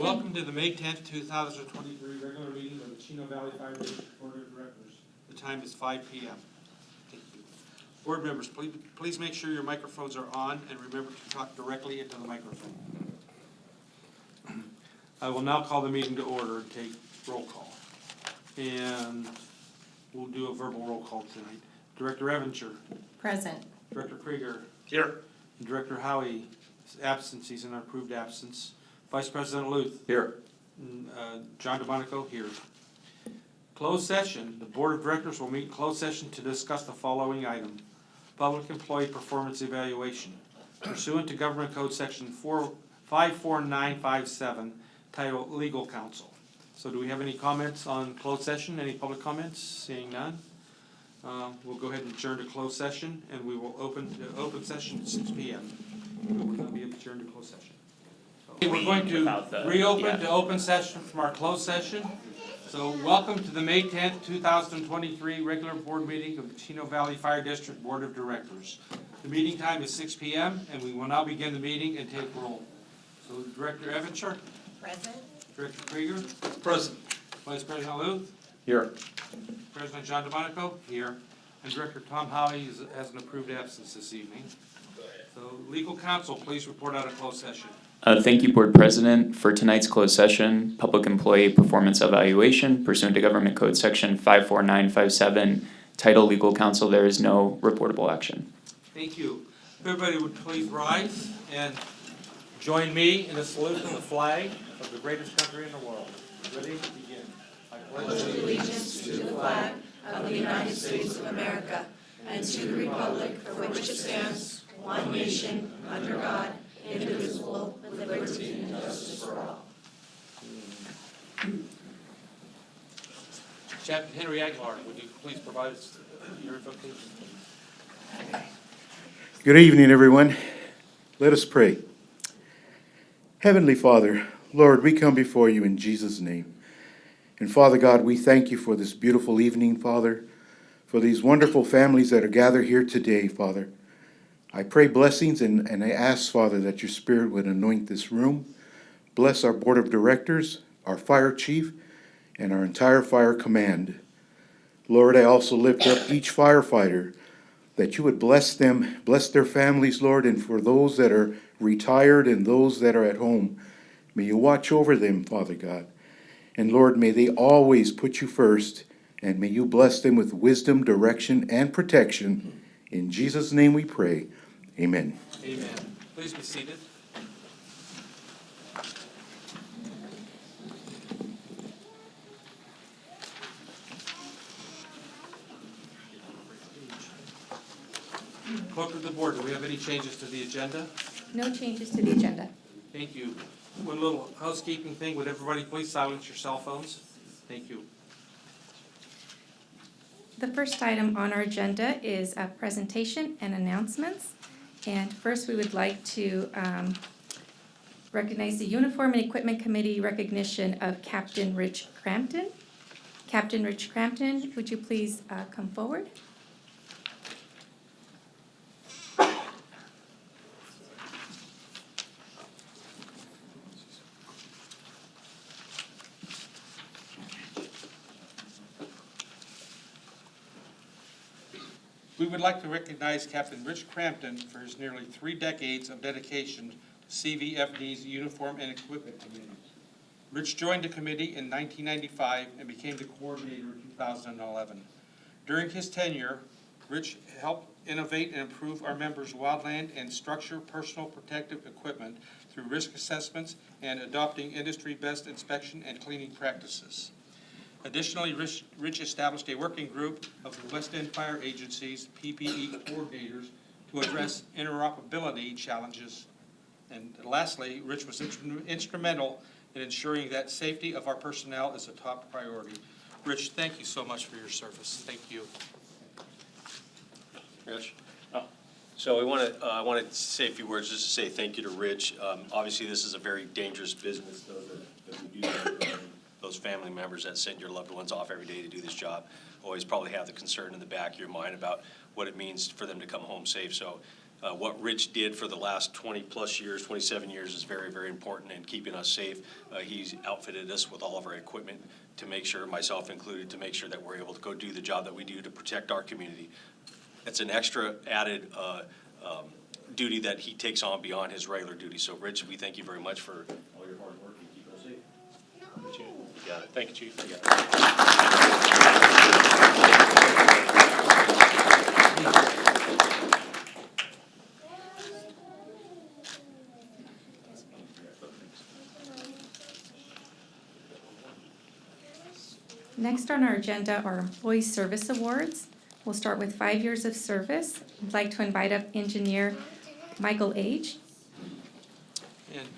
Welcome to the May 10th, 2023 regular meeting of the Chino Valley Fire District Board of Directors. The time is 5 p.m. Thank you. Board members, please make sure your microphones are on and remember to talk directly into the microphone. I will now call the meeting to order and take roll call. And we'll do a verbal roll call tonight. Director Evansher. Present. Director Krieger. Here. And Director Howie is absent. He's an approved absence. Vice President Luth. Here. John DeMonico here. Closed session. The Board of Directors will meet in closed session to discuss the following item. Public Employee Performance Evaluation. Pursuant to Government Code Section 54957, titled Legal Counsel. So do we have any comments on closed session? Any public comments? Seeing none. We'll go ahead and adjourn to closed session, and we will open session at 6 p.m. We will not be adjourned to closed session. We're going to reopen to open session from our closed session. So welcome to the May 10th, 2023 regular board meeting of the Chino Valley Fire District Board of Directors. The meeting time is 6 p.m. and we will now begin the meeting and take roll. So Director Evansher. Present. Director Krieger. Present. Vice President Luth. Here. President John DeMonico. Here. And Director Tom Howie has an approved absence this evening. So legal counsel, please report out of closed session. Thank you, Board President. For tonight's closed session, Public Employee Performance Evaluation, pursuant to Government Code Section 54957, Title Legal Counsel, there is no reportable action. Thank you. If everybody would please rise and join me in a salute to the flag of the greatest country in the world. Ready? Begin. I pledge Allegiance to the flag of the United States of America and to the republic for which it stands, one nation, under God, indivisible, with liberty and justice for all. Captain Henry Regualr, would you please provide us your invocation? Good evening, everyone. Let us pray. Heavenly Father, Lord, we come before you in Jesus' name. And Father God, we thank you for this beautiful evening, Father, for these wonderful families that are gathered here today, Father. I pray blessings and I ask, Father, that your Spirit would anoint this room. Bless our Board of Directors, our Fire Chief, and our entire Fire Command. Lord, I also lift up each firefighter, that you would bless them, bless their families, Lord, and for those that are retired and those that are at home, may you watch over them, Father God. And Lord, may they always put you first, and may you bless them with wisdom, direction, and protection. In Jesus' name we pray. Amen. Amen. Please be seated. Clerk of the board, do we have any changes to the agenda? No changes to the agenda. Thank you. One little housekeeping thing. Would everybody please silence your cell phones? Thank you. The first item on our agenda is a presentation and announcements. And first, we would like to recognize the Uniform and Equipment Committee recognition of Captain Rich Crampton. Captain Rich Crampton, would you please come forward? We would like to recognize Captain Rich Crampton for his nearly 3 decades of dedication to CVFD's Uniform and Equipment Committee. Rich joined the committee in 1995 and became the coordinator in 2011. During his tenure, Rich helped innovate and improve our members' wildland and structure personal protective equipment through risk assessments and adopting industry-best inspection and cleaning practices. Additionally, Rich established a working group of the West End Fire Agency's PPE coordinators to address interoperability challenges. And lastly, Rich was instrumental in ensuring that safety of our personnel is a top priority. Rich, thank you so much for your service. Thank you. Rich? So I want to say a few words just to say thank you to Rich. Obviously, this is a very dangerous business, though, that we do. Those family members that send your loved ones off every day to do this job always probably have the concern in the back of your mind about what it means for them to come home safe. So what Rich did for the last 20-plus years, 27 years is very, very important in keeping us safe. He's outfitted us with all of our equipment to make sure, myself included, to make sure that we're able to go do the job that we do to protect our community. It's an extra added duty that he takes on beyond his regular duty. So, Rich, we thank you very much for all your hard work and keeping us safe. You got it. Thank you, Chief. You got it. Next on our agenda are Employee Service Awards. We'll start with 5 years of service. I'd like to invite up Engineer Michael Age. And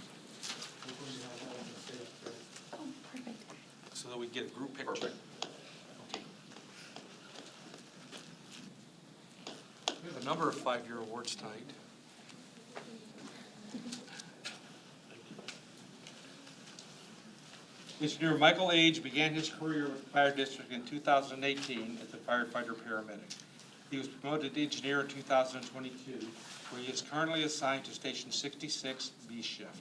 Oh, perfect. so that we get a group picture. Perfect. We have a number of 5-year awards tonight. Engineer Michael Age began his career with the Fire District in 2018 as a firefighter paramedic. He was promoted to engineer in 2022, where he is currently assigned to Station 66 B shift.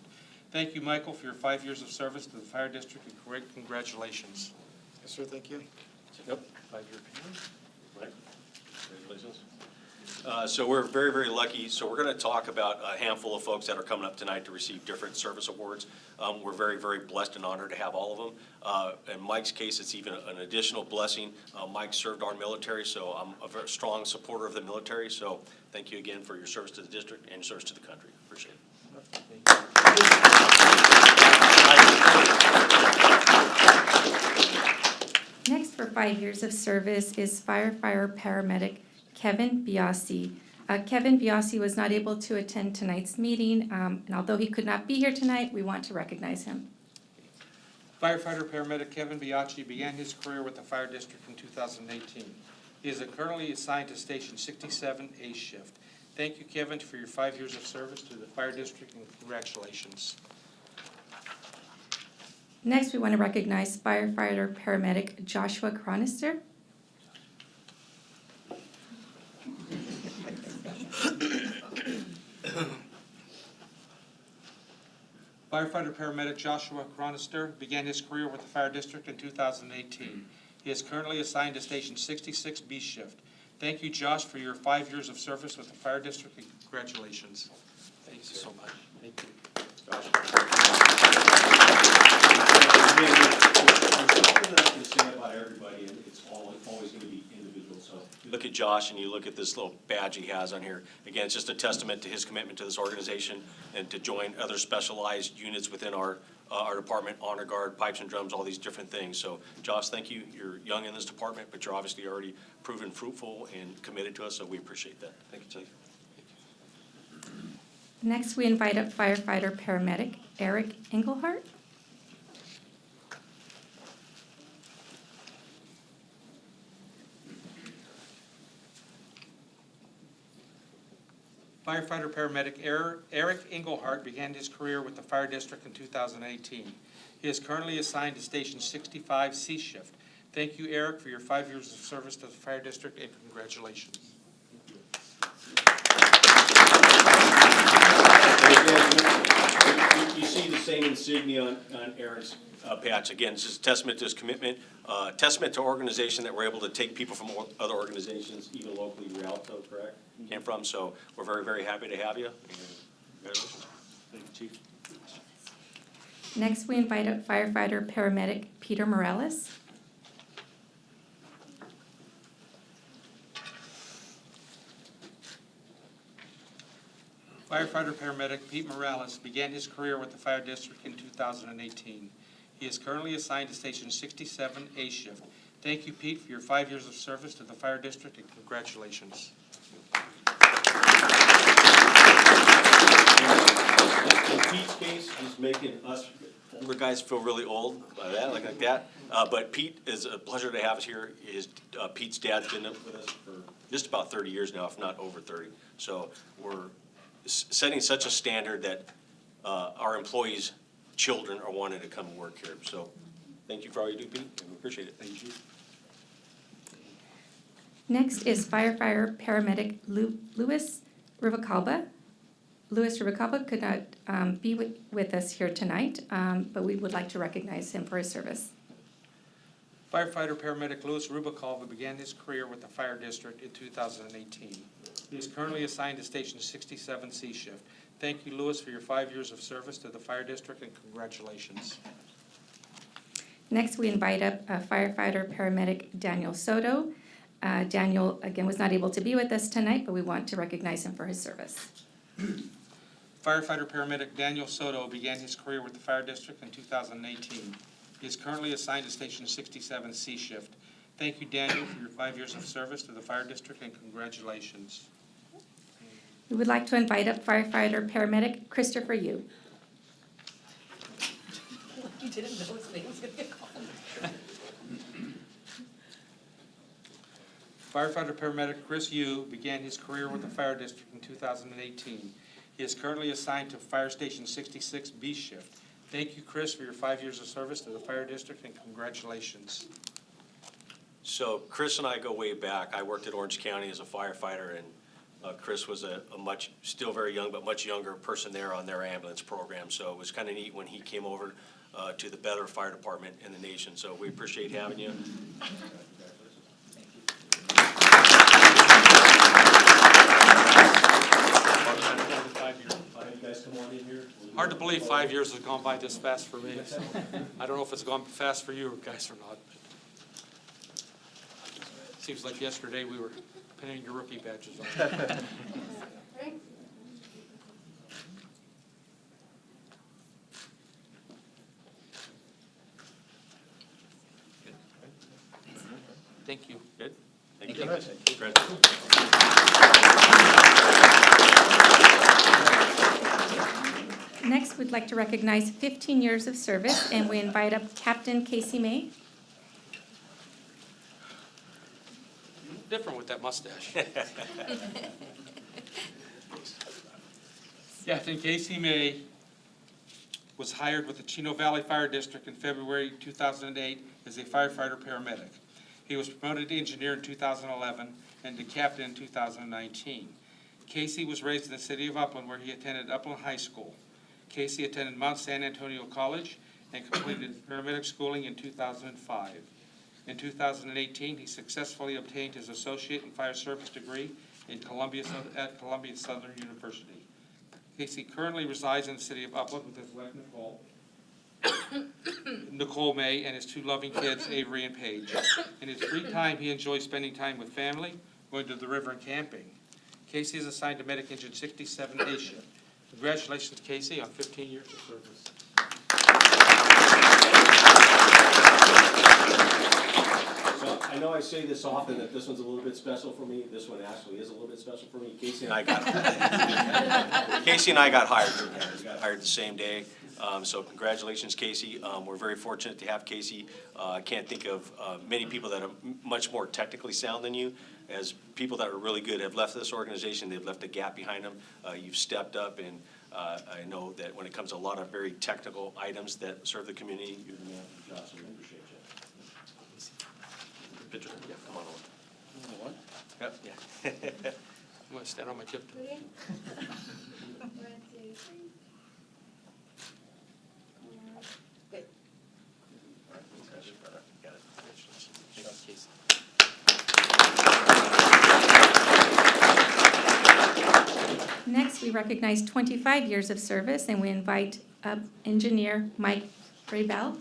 Thank you, Michael, for your 5 years of service to the Fire District, and great congratulations. Yes, sir, thank you. Yep. 5-year period. Right. Congratulations. So we're very, very lucky. So we're going to talk about a handful of folks that are coming up tonight to receive different service awards. We're very, very blessed and honored to have all of them. In Mike's case, it's even an additional blessing. Mike served our military, so I'm a very strong supporter of the military. So thank you again for your service to the district and your service to the country. Appreciate it. Next for 5 years of service is firefighter paramedic Kevin Biasi. Kevin Biasi was not able to attend tonight's meeting, and although he could not be here tonight, we want to recognize him. Firefighter paramedic Kevin Biaggi began his career with the Fire District in 2018. He is currently assigned to Station 67 A shift. Thank you, Kevin, for your 5 years of service to the Fire District, and congratulations. Next, we want to recognize firefighter paramedic Joshua Cronister. Firefighter paramedic Joshua Cronister began his career with the Fire District in 2018. He is currently assigned to Station 66 B shift. Thank you, Josh, for your 5 years of service with the Fire District, and congratulations. Thank you so much. Thank you. About everybody, and it's always going to be individual. So you look at Josh and you look at this little badge he has on here. Again, it's just a testament to his commitment to this organization and to join other specialized units within our department, honor guard, pipes and drums, all these different things. So Josh, thank you. You're young in this department, but you're obviously already proven fruitful and committed to us, so we appreciate that. Thank you, Chief. Next, we invite up firefighter paramedic Eric Engelhardt. Firefighter paramedic Eric Engelhardt began his career with the Fire District in 2018. He is currently assigned to Station 65 C shift. Thank you, Eric, for your 5 years of service to the Fire District, and congratulations. You see the same insignia on Eric's patch. Again, it's just a testament to his commitment, testament to our organization that we're able to take people from other organizations, even locally, Rialto, correct? Came from, so we're very, very happy to have you. And congratulations. Thank you, Chief. Next, we invite up firefighter paramedic Peter Morales. Firefighter paramedic Pete Morales began his career with the Fire District in 2018. He is currently assigned to Station 67 A shift. Thank you, Pete, for your 5 years of service to the Fire District, and congratulations. In Pete's case, he's making us older guys feel really old by that, like that. But Pete, is a pleasure to have us here. Pete's dad's been with us for just about 30 years now, if not over 30. So we're setting such a standard that our employees' children are wanting to come and work here. So thank you for all you do, Pete, and we appreciate it. Thank you. Next is firefighter paramedic Louis Regualr. Louis Regualr could not be with us here tonight, but we would like to recognize him for his service. Firefighter paramedic Louis Regualr began his career with the fire district in 2018. He is currently assigned to Station 67 C Shift. Thank you, Louis, for your 5 years of service to the fire district, and congratulations. Next, we invite up firefighter paramedic Daniel Soto. Daniel, again, was not able to be with us tonight, but we want to recognize him for his service. Firefighter paramedic Daniel Soto began his career with the fire district in 2018. He is currently assigned to Station 67 C Shift. Thank you, Daniel, for your 5 years of service to the fire district, and congratulations. We would like to invite up firefighter paramedic Christopher Yu. You didn't know his name was going to get called. Firefighter paramedic Chris Yu began his career with the fire district in 2018. He is currently assigned to Fire Station 66 B Shift. Thank you, Chris, for your 5 years of service to the fire district, and congratulations. So Chris and I go way back. I worked at Orange County as a firefighter, and Chris was a much, still very young, but much younger person there on their ambulance program. So it was kind of neat when he came over to the better fire department in the nation. So we appreciate having you. Hard to believe 5 years has gone by this fast for me. So I don't know if it's gone fast for you guys or not. But seems like yesterday we were pinning your rookie badges on. Thank you. Good? Thank you. Next, we'd like to recognize 15 years of service, and we invite up Captain Casey May. Different with that mustache. Captain Casey May was hired with the Chino Valley Fire District in February 2008 as a firefighter paramedic. He was promoted to engineer in 2011 and to captain in 2019. Casey was raised in the city of Upland, where he attended Upland High School. Casey attended Mount San Antonio College and completed paramedic schooling in 2005. In 2018, he successfully obtained his associate in fire service degree at Columbia Southern University. Casey currently resides in the city of Upland with his wife Nicole May, and his two loving kids, Avery and Paige. In his free time, he enjoys spending time with family, going to the river, and camping. Casey is assigned to Medic Engine 67 A Shift. Congratulations, Casey, on 15 years of service. So I know I say this often, that this one's a little bit special for me. This one actually is a little bit special for me. Casey and I got hired together. We got hired the same day. So congratulations, Casey. We're very fortunate to have Casey. I can't think of many people that are much more technically sound than you. As people that are really good have left this organization, they've left a gap behind them. You've stepped up, and I know that when it comes to a lot of very technical items that serve the community, you're the man for the job, so we appreciate you. Picture? Yeah, come on over. What? Yep, yeah. I'm going to stand on my tiptoes. Got it. Thank you, Casey. Next, we recognize 25 years of service, and we invite up engineer Mike Regualr.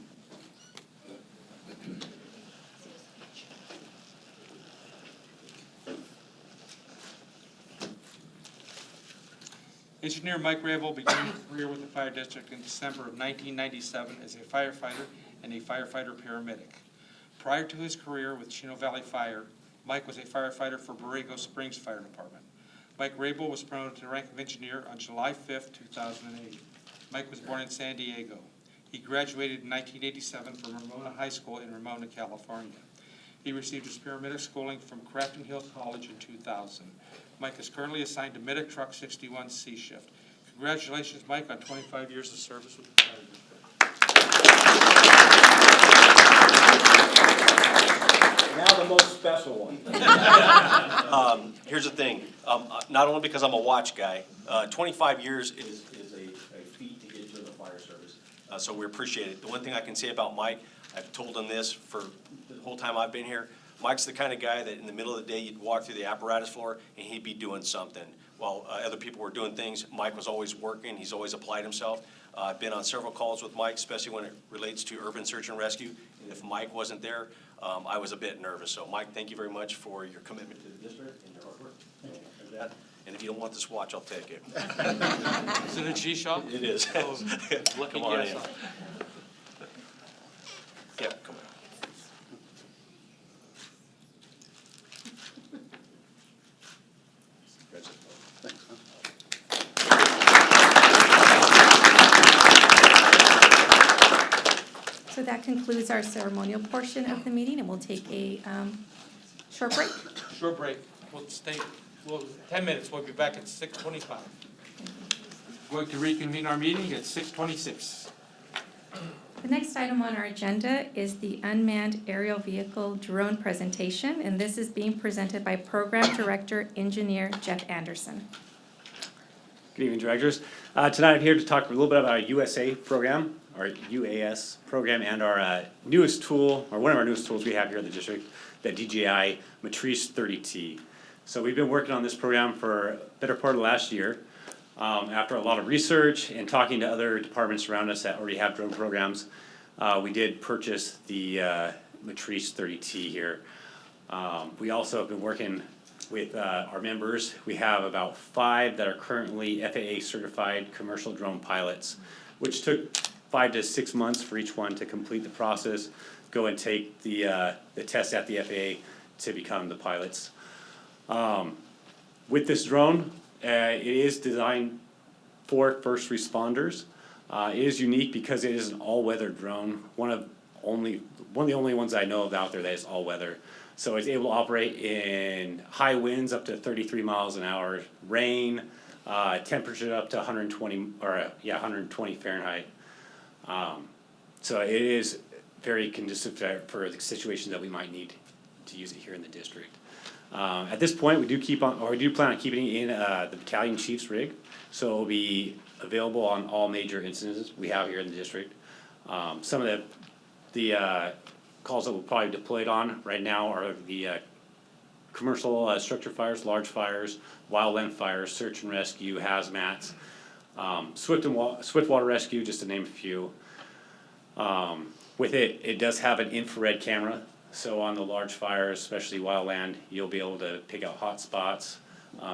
Engineer Mike Regualr began his career with the fire district in December of 1997 as a firefighter and a firefighter paramedic. Prior to his career with Chino Valley Fire, Mike was a firefighter for Borrego Springs Fire Department. Mike Regualr was promoted to the rank of engineer on July 5th, 2008. Mike was born in San Diego. He graduated in 1987 from Ramona High School in Ramona, California. He received his paramedic schooling from Crafton Hills College in 2000. Mike is currently assigned to Medic Truck 61 C Shift. Congratulations, Mike, on 25 years of service with the fire district. Now the most special one. Here's the thing. Not only because I'm a watch guy, 25 years is a feat to get into the fire service. So we appreciate it. The one thing I can say about Mike, I've told him this for the whole time I've been here. Mike's the kind of guy that in the middle of the day, you'd walk through the apparatus floor and he'd be doing something. While other people were doing things, Mike was always working. He's always applied himself. I've been on several calls with Mike, especially when it relates to urban search and rescue. And if Mike wasn't there, I was a bit nervous. So Mike, thank you very much for your commitment to the district and your hard work. And if you don't want this watch, I'll take it. Is it a G-Shock? It is. Lucky Come on in. guess. Yeah, come on. So that concludes our ceremonial portion of the meeting, and we'll take a short break. Short break. We'll stay, 10 minutes. We'll be back at 6:25. Going to reconvene our meeting at 6:26. The next item on our agenda is the unmanned aerial vehicle drone presentation, and this is being presented by Program Director Engineer Jeff Anderson. Good evening, directors. Tonight I'm here to talk a little bit about our USA program, our UAS program, and our newest tool, or one of our newest tools we have here in the district, the DJI Matrice 30T. So we've been working on this program for a better part of last year. After a lot of research and talking to other departments around us that already have drone programs, we did purchase the Matrice 30T here. We also have been working with our members. We have about 5 that are currently FAA certified commercial drone pilots, which took 5 to 6 months for each one to complete the process, go and take the test at the FAA to become the pilots. With this drone, it is designed for first responders. It is unique because it is an all-weather drone, one of the only ones I know of out there that is all-weather. So it's able to operate in high winds up to 33 miles an hour, rain, temperature up to 120 Fahrenheit. So it is very conducive for the situations that we might need to use it here in the district. At this point, we do plan on keeping it in the battalion chief's rig, so it will be available on all major instances we have here in the district. Some of the calls that we'll probably deployed on right now are the commercial structure fires, large fires, wildland fires, search and rescue, hazmats, swift water rescue, just to name a few. With it, it does have an infrared camera. So on the large fires, especially wildland, you'll be able to pick out hot spots.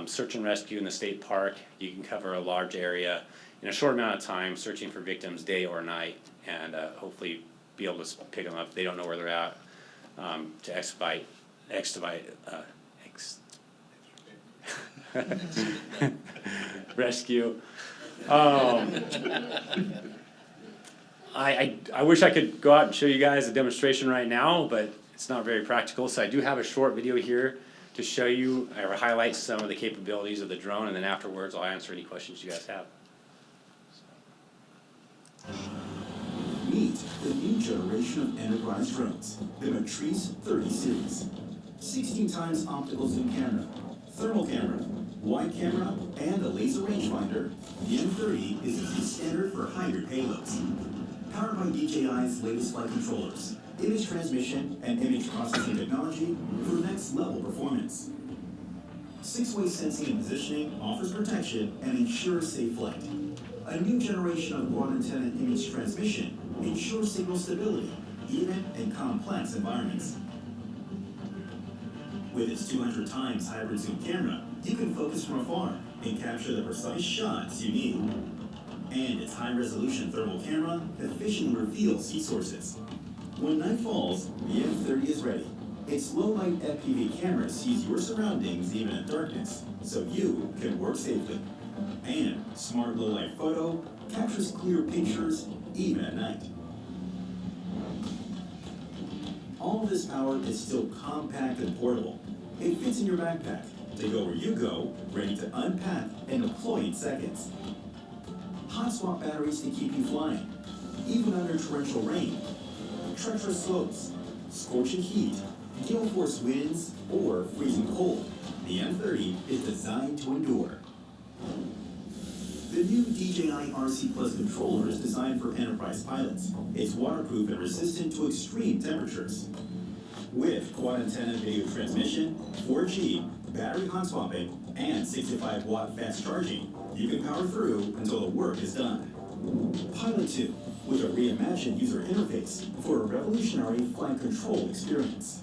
Search and rescue in the state park, you can cover a large area in a short amount of time, searching for victims day or night, and hopefully be able to pick them up if they don't know where they're at, to expedite rescue. I wish I could go out and show you guys a demonstration right now, but it's not very practical, so I do have a short video here to show you or highlight some of the capabilities of the drone, and then afterwards I'll answer any questions you guys have. Meet the new generation of enterprise drones, the Matrice 30 series. 16 times optical zoom camera, thermal camera, wide camera, and a laser rangefinder, the M30 is a key standard for hybrid payloads. Powered by DJI's latest flight controllers, image transmission, and image processing technology for next level performance. 6-way sensing and positioning offers protection and ensures safe flight. A new generation of quad antenna image transmission ensures signal stability, even in complex environments. With its 200 times hybrid zoom camera, you can focus from afar and capture the precise shots you need. And its high-resolution thermal camera efficiently reveals heat sources. When night falls, the M30 is ready. Its low-light FPV camera sees your surroundings even in darkness, so you can work safely. And smart low-light photo captures clear pictures even at night. All this power is still compact and portable. It fits in your backpack to go where you go, ready to unpack and deploy in seconds. Hot swap batteries to keep you flying, even under torrential rain, treacherous slopes, scorching heat, gale force winds, or freezing cold, the M30 is designed to endure. The new DJI RC Plus controller is designed for enterprise pilots. It's waterproof and resistant to extreme temperatures. With quad antenna video transmission, 4G, battery hot swapping, and 65-watt fast charging, you can power through until the work is done. Pilot 2, with a reimagined user interface for a revolutionary flight control experience.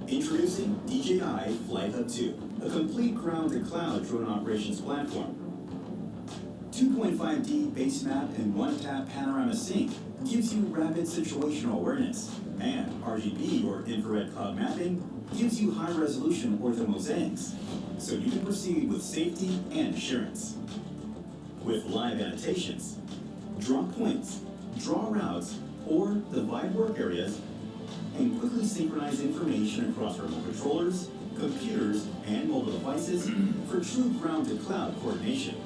Introducing DJI Flight Hub 2, a complete ground-to-cloud drone operations platform. 2.5D base map and one-tap panorama sync gives you rapid situational awareness, and RGB or infrared cloud mapping gives you high-resolution orthomosaics, so you can proceed with safety and assurance. With live annotations, draw points, draw routes, or divide work areas, and quickly synchronize information across remote controllers, computers, and mobile devices for true ground-to-cloud coordination.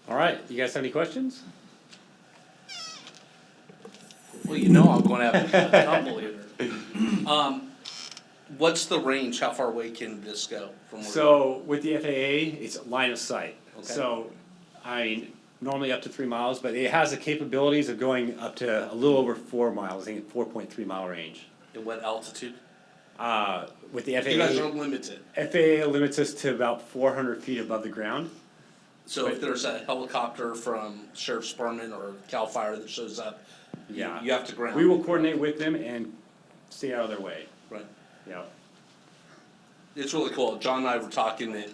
All right, you guys have any questions? Well, you know I'm gonna have a couple here. What's the range? How far away can this go from where? So with the FAA, it's line of sight. Okay. So, I mean, normally up to 3 miles, but it has the capabilities of going up to a little over 4 miles, I think 4.3 mile range. At what altitude? With the You guys are FAA, limited. FAA limits us to about 400 feet above the ground. So if there's a helicopter from Sheriff's Department or CAL FIRE that shows up, Yeah. you have to ground. We will coordinate with them and stay out of their way, Right. yeah. It's really cool. John and I were talking that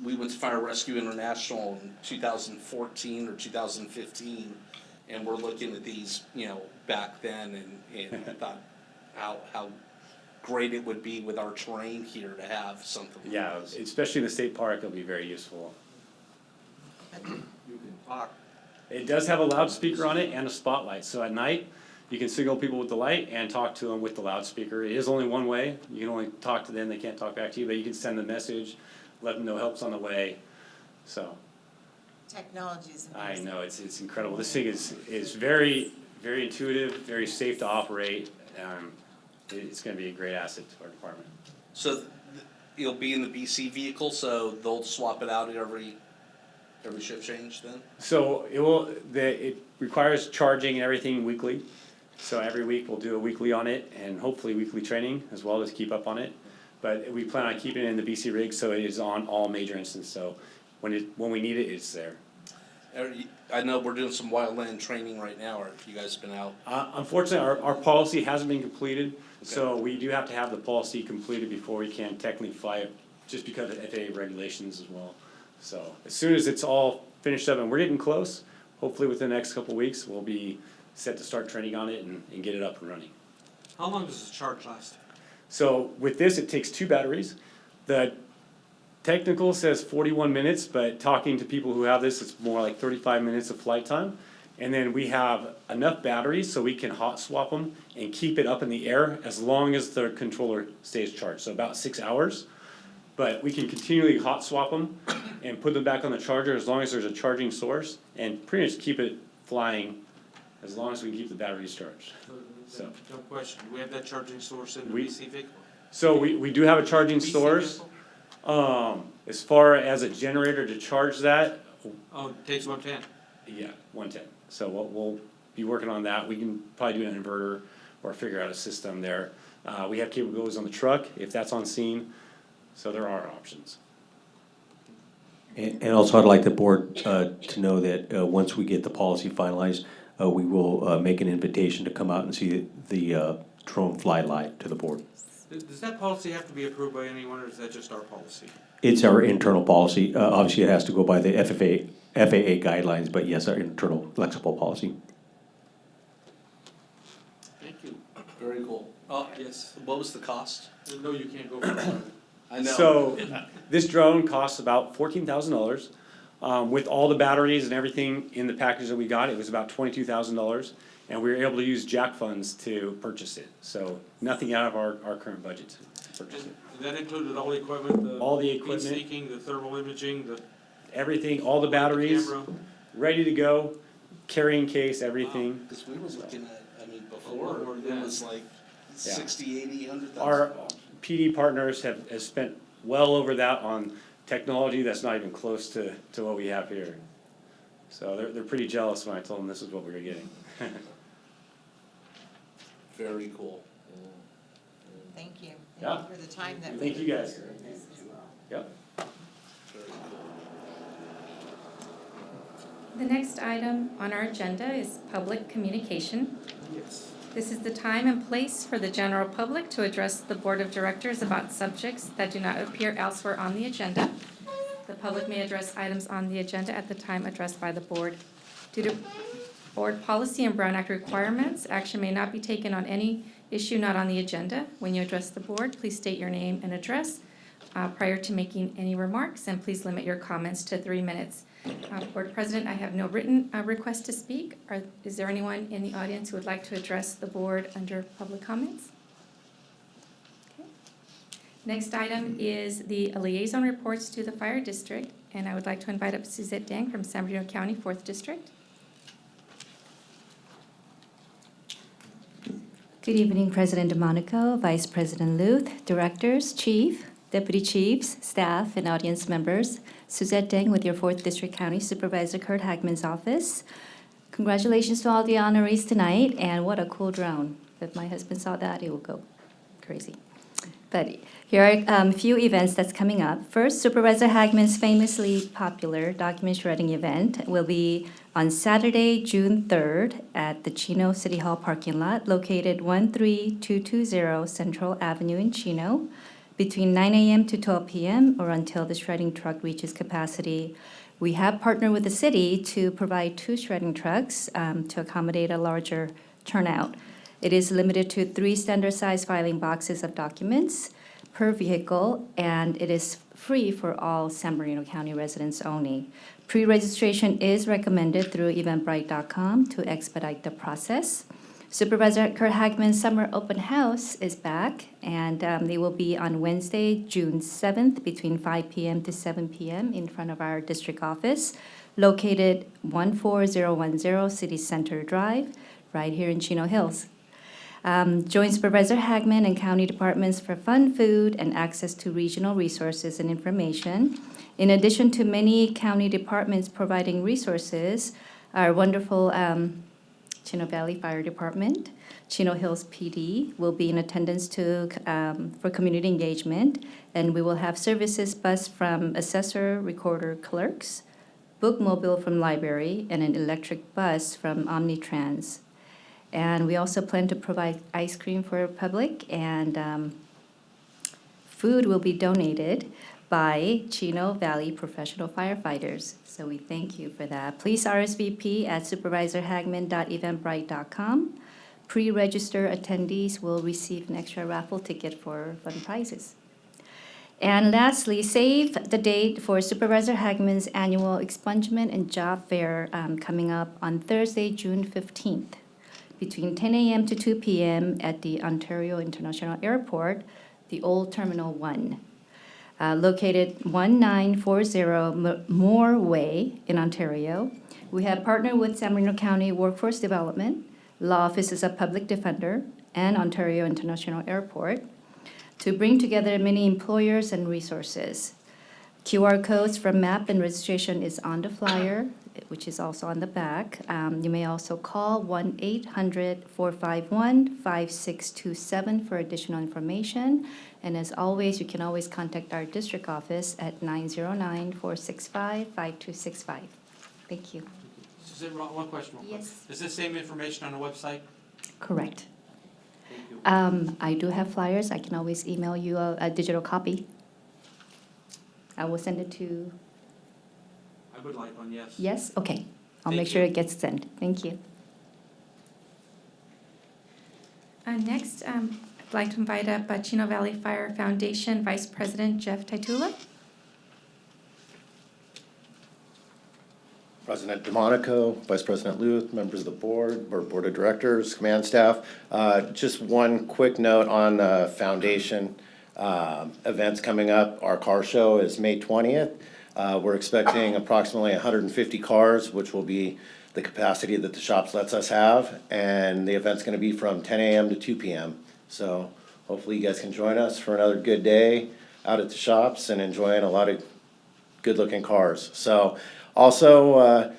we went to Fire Rescue International in 2014 or 2015, and we're looking at these, back then, and I thought how great it would be with our terrain here to have something like Yeah, this. especially in the state park, it'll be very useful. You can talk. It does have a loudspeaker on it and a spotlight, so at night, you can signal people with the light and talk to them with the loudspeaker. It is only one way, you can only talk to them, they can't talk back to you, but you can send a message, let them know help's on the way, so. Technology is I amazing. know, it's incredible, this thing is very, very intuitive, very safe to operate, it's gonna be a great asset to our department. So it'll be in the BC vehicle, so they'll swap it out at every shift change then? So it requires charging and everything weekly. So every week we'll do a weekly on it and hopefully weekly training as well to keep up on it. But we plan on keeping it in the BC rig so it is on all major instances. So when we need it, it's there. I know we're doing some wildland training right now, or have you guys been out? Unfortunately, our policy hasn't been completed. So we do have to have the policy completed before we can technically fly it, just because of FAA regulations as well. So as soon as it's all finished up and we're getting close, hopefully within the next couple of weeks, we'll be set to start training on it and get it up and running. How long does the charge last? So with this, it takes 2 batteries. The technical says 41 minutes, but talking to people who have this, it's more like 35 minutes of flight time. And then we have enough batteries so we can hot swap them and keep it up in the air as long as the controller stays charged, so about 6 hours. But we can continually hot swap them and put them back on the charger as long as there's a charging source and pretty much keep it flying as long as we can keep the batteries charged. So. Dumb question, do we have that charging source in the We- BC vehicle? So we do have a charging BC source. vehicle? As far as a generator to charge that, Oh, it takes 110. yeah, 110. So we'll be working on that. We can probably do an inverter or figure out a system there. We have capabilities on the truck if that's on scene, so there are options. And also, I'd like the board to know that once we get the policy finalized, we will make an invitation to come out and see the drone fly live to the board. Does that policy have to be approved by anyone, or is that just our policy? It's our internal policy. Obviously, it has to go by the FAA guidelines, but yes, our internal flexible policy. Thank you. Very cool. Yes. What was the cost? No, you can't go for it. I know. So this drone costs about $14,000. With all the batteries and everything in the package that we got, it was about $22,000. And we were able to use JAC funds to purchase it. So nothing out of our current budget to purchase it. And that included all the equipment, All the heat equipment. seeking, the thermal imaging, the everything, all the batteries, Camera. ready to go, carrying case, everything. Because we were looking at, I mean, before, it was like Yeah. 60, 80, 100,000. Our PD partners have spent well over that on technology that's not even close to what we have here. So they're pretty jealous when I told them this is what we were getting. Very cool. Thank you. Yeah. Thank you for the time that. Thank you guys. Yep. Very cool. The next item on our agenda is public communication. Yes. This is the time and place for the general public to address the Board of Directors about subjects that do not appear elsewhere on the agenda. The public may address items on the agenda at the time addressed by the board. Due to board policy and Brown Act requirements, action may not be taken on any issue not on the agenda. When you address the board, please state your name and address prior to making any remarks, and please limit your comments to 3 minutes. Board President, I have no written request to speak. Is there anyone in the audience who would like to address the board under public comments? Okay. Next item is the liaison reports to the fire district, and I would like to invite up Suzette Dang from San Bernardino County, 4th District. Good evening, President DeMonico, Vice President Luth, Directors, Chief, Deputy Chiefs, staff, and audience members. Suzette Deng with your 4th District County Supervisor Kurt Hagman's office. Congratulations to all the honorees tonight, and what a cool drone. If my husband saw that, he would go crazy. But here are a few events that's coming up. First, Supervisor Hagman's famously popular document shredding event will be on Saturday, June 3rd at the Chino City Hall parking lot located 13220 Central Avenue in Chino between 9 a.m. to 12 p.m. or until the shredding truck reaches capacity. We have partnered with the city to provide 2 shredding trucks to accommodate a larger turnout. It is limited to 3 standard size filing boxes of documents per vehicle, and it is free for all San Bernardino County residents only. Pre-registration is recommended through eventbrite.com to expedite the process. Supervisor Kurt Hagman's Summer Open House is back, and they will be on Wednesday, June 7th, between 5 p.m. to 7 p.m. in front of our district office, located 14010 City Center Drive, right here in Chino Hills. Join Supervisor Hagman and county departments for fun, food, and access to regional resources and information. In addition to many county departments providing resources, our wonderful Chino Valley Fire Department, Chino Hills PD will be in attendance for community engagement, and we will have services bus from assessor, recorder, clerks, bookmobile from library, and an electric bus from Omnitrans. And we also plan to provide ice cream for the public, and food will be donated by Chino Valley Professional Firefighters. So we thank you for that. Please RSVP at supervisorhagman.eventbrite.com. Pre-register attendees will receive an extra raffle ticket for fun prizes. And lastly, save the date for Supervisor Hagman's annual expungement and job fair coming up on Thursday, June 15th, between 10 a.m. to 2 p.m. at the Ontario International Airport, the Old Terminal 1. Located 1940 Moore Way in Ontario. We have partnered with San Bernardino County Workforce Development, Law Offices of Public Defender, and Ontario International Airport to bring together many employers and resources. QR codes for map and registration is on the flyer, which is also on the back. You may also call 1-800-451-5627 for additional information. And as always, you can always contact our district office at 909-465-5265. Thank you. Suzette, one question real quick. Yes. Is this same information on the website? Correct. Thank you. I do have flyers. I can always email you a digital copy. I will send it to, I would like one, yes. yes? Okay. I'll Thank make sure you. it gets sent. Thank you. Next, I'd like to invite up Chino Valley Fire Foundation Vice President Jeff Taitula. President DeMonico, Vice President Luth, members of the board, or board of directors, command staff. Just one quick note on the foundation events coming up. Our car show is May 20th. We're expecting approximately 150 cars, which will be the capacity that the shops lets us have. And the event's gonna be from 10 a.m. to 2 p.m. So hopefully you guys can join us for another good day out at the shops and enjoying a lot of good-looking cars. So also,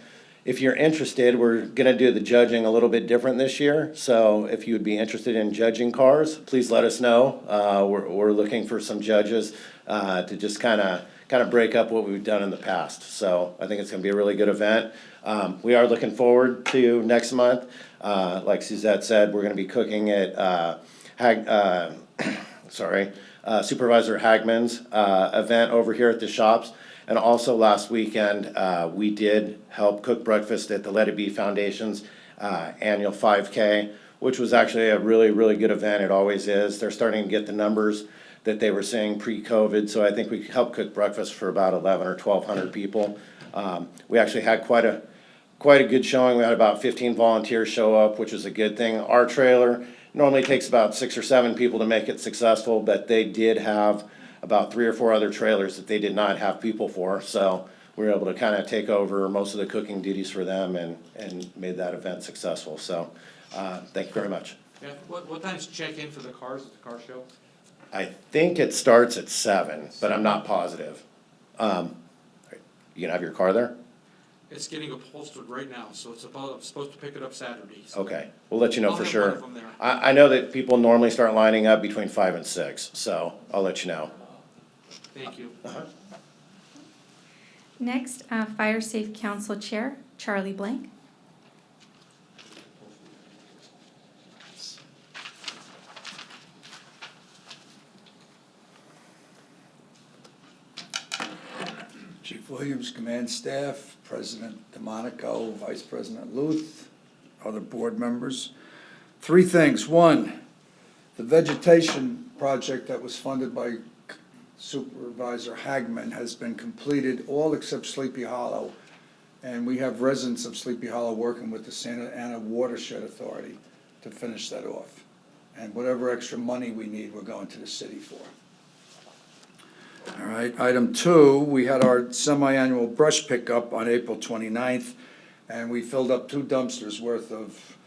if you're interested, we're gonna do the judging a little bit different this year. So if you would be interested in judging cars, please let us know. We're looking for some judges to just kind of break up what we've done in the past. So I think it's gonna be a really good event. We are looking forward to next month. Like Suzette said, we're gonna be cooking at Supervisor Hagman's event over here at the shops. And also last weekend, we did help cook breakfast at the Let It Be Foundation's annual 5K, which was actually a really, really good event. It always is. They're starting to get the numbers that they were seeing pre-COVID, so I think we helped cook breakfast for about 1,100 or 1,200 people. We actually had quite a good showing. We had about 15 volunteers show up, which is a good thing. Our trailer normally takes about 6 or 7 people to make it successful, but they did have about 3 or 4 other trailers that they did not have people for. So we were able to kind of take over most of the cooking duties for them and made that event successful. So thank you very much. Yeah, what time's check-in for the cars at the car show? I think it starts at 7, but I'm not positive. You gonna have your car there? It's getting upholstered right now, so I'm supposed to pick it up Saturday. So Okay, we'll let you know I'll for have sure. one of them there. I know that people normally start lining up between 5 and 6, so I'll let you know. Thank you. Next, Fire Safe Council Chair, Charlie Blank. Chief Williams, Command Staff, President DeMonico, Vice President Luth, other board members. 3 things. 1, the vegetation project that was funded by Supervisor Hagman has been completed, all except Sleepy Hollow. And we have residents of Sleepy Hollow working with the Santa Ana Watershed Authority to finish that off. And whatever extra money we need, we're going to the city for. All right, item 2, we had our semi-annual brush pickup on April 29th, and we filled up 2 dumpsters worth of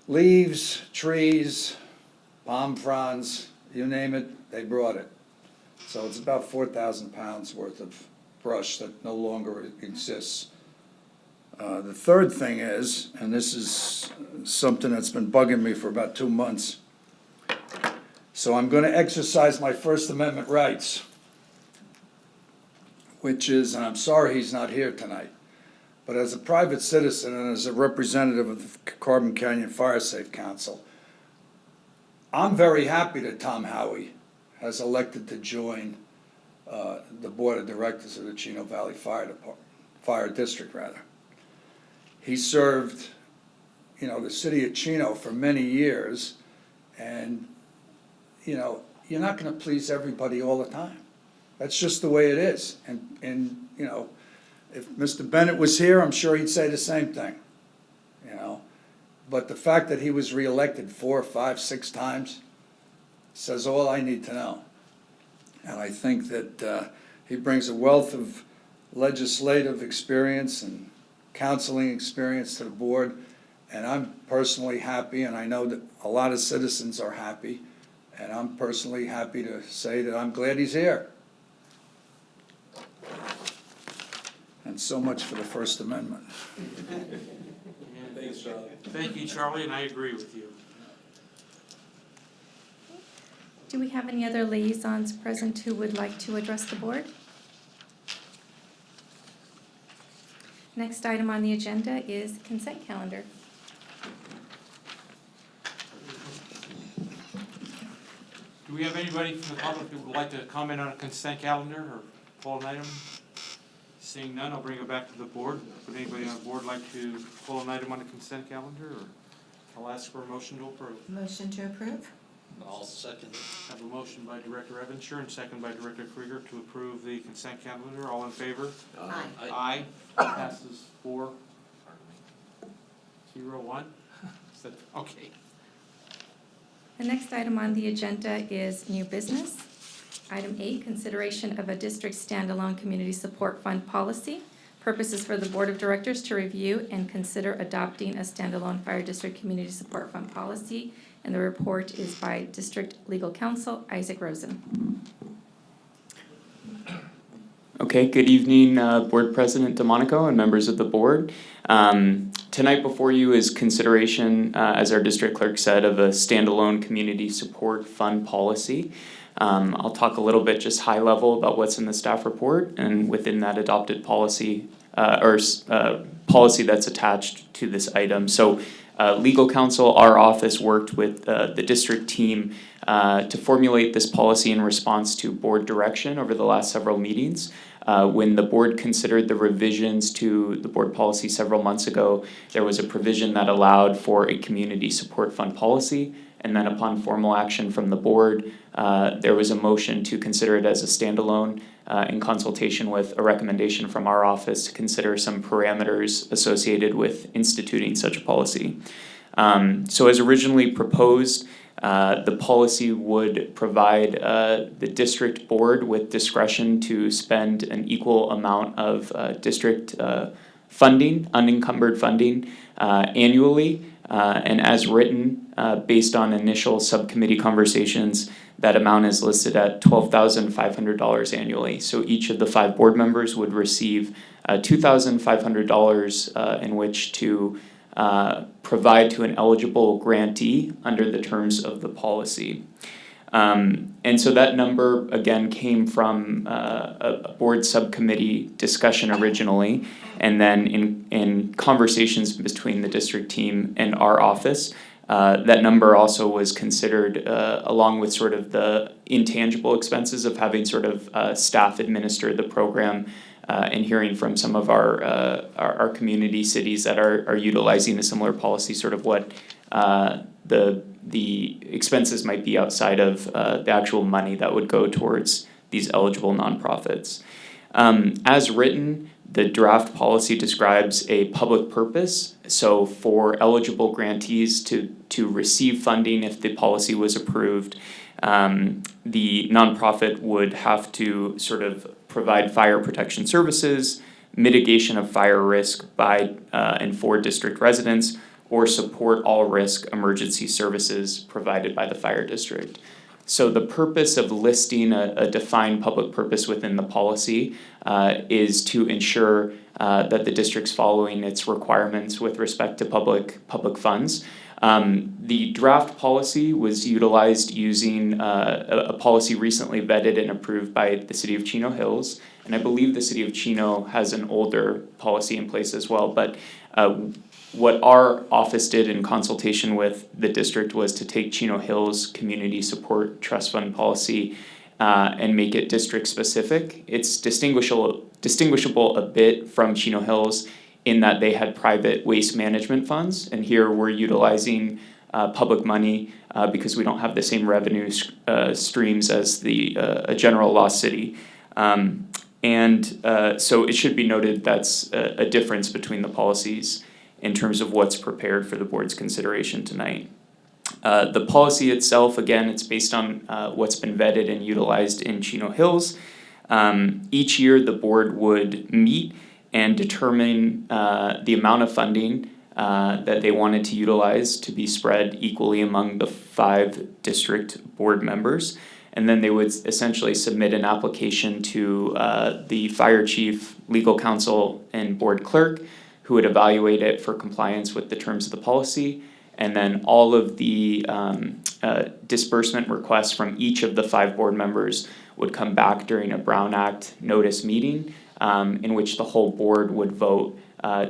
leaves, trees, palm fronds, you name it, they brought it. So it's about 4,000 pounds worth of brush that no longer exists. The third thing is, and this is something that's been bugging me for about 2 months, so I'm gonna exercise my First Amendment rights, which is, and I'm sorry he's not here tonight, but as a private citizen and as a representative of the Carbon Canyon Fire Safe Council, I'm very happy that Tom Howie has elected to join the Board of Directors of the Chino Valley Fire District. He served, the city of Chino for many years, and, you're not gonna please everybody all the time. That's just the way it is. And if Mr. Bennett was here, I'm sure he'd say the same thing, But the fact that he was reelected 4, 5, 6 times says all I need to know. And I think that he brings a wealth of legislative experience and counseling experience to the board. And I'm personally happy, and I know that a lot of citizens are happy, and I'm personally happy to say that I'm glad he's here. And so much for the First Amendment. Thanks, Charlie. Thank you, Charlie, and I agree with you. Do we have any other liaisons present who would like to address the board? Next item on the agenda is consent calendar. Do we have anybody from the public who would like to comment on a consent calendar or pull an item? Seeing none, I'll bring it back to the board. Would anybody on the board like to pull an item on the consent calendar, or I'll ask for a motion to approve? Motion to approve? I'll second it. I have a motion by Director Evanshire and second by Director Krieger to approve the consent calendar. All in favor? Aye. Aye. Passes 4-0-1. Is that, okay. The next item on the agenda is new business. Item 8, consideration of a district standalone community support fund policy. Purpose is for the Board of Directors to review and consider adopting a standalone fire district community support fund policy. And the report is by District Legal Counsel Isaac Rosen. Okay, good evening, Board President DeMonico and members of the board. Tonight before you is consideration, as our district clerk said, of a standalone community support fund policy. I'll talk a little bit just high level about what's in the staff report and within that adopted policy policy that's attached to this item. So legal counsel, our office worked with the district team to formulate this policy in response to board direction over the last several meetings. When the board considered the revisions to the board policy several months ago, there was a provision that allowed for a community support fund policy. And then upon formal action from the board, there was a motion to consider it as a standalone in consultation with a recommendation from our office to consider some parameters associated with instituting such a policy. So as originally proposed, the policy would provide the district board with discretion to spend an equal amount of district funding, unencumbered funding, annually. And as written, based on initial subcommittee conversations, that amount is listed at $12,500 annually. So each of the 5 board members would receive $2,500 in which to provide to an eligible grantee under the terms of the policy. And so that number, again, came from a board subcommittee discussion originally, and then in conversations between the district team and our office, that number also was considered along with sort of the intangible expenses of having sort of staff administer the program, and hearing from some of our community cities that are utilizing a similar policy, sort of what the expenses might be outside of the actual money that would go towards these eligible nonprofits. As written, the draft policy describes a public purpose. So for eligible grantees to receive funding if the policy was approved, the nonprofit would have to sort of provide fire protection services, mitigation of fire risk by and for district residents, or support all risk emergency services provided by the fire district. So the purpose of listing a defined public purpose within the policy is to ensure that the district's following its requirements with respect to public funds. The draft policy was utilized using a policy recently vetted and approved by the city of Chino Hills. And I believe the city of Chino has an older policy in place as well. But what our office did in consultation with the district was to take Chino Hills Community Support Trust Fund policy and make it district specific. It's distinguishable a bit from Chino Hills in that they had private waste management funds, and here we're utilizing public money because we don't have the same revenue streams as a general law city. So it should be noted that's a difference between the policies in terms of what's prepared for the board's consideration tonight. The policy itself, again, it's based on what's been vetted and utilized in Chino Hills. Each year, the board would meet and determine the amount of funding that they wanted to utilize to be spread equally among the 5 district board members. And then they would essentially submit an application to the fire chief, legal counsel, and board clerk, who would evaluate it for compliance with the terms of the policy. And then all of the disbursement requests from each of the 5 board members would come back during a Brown Act notice meeting, in which the whole board would vote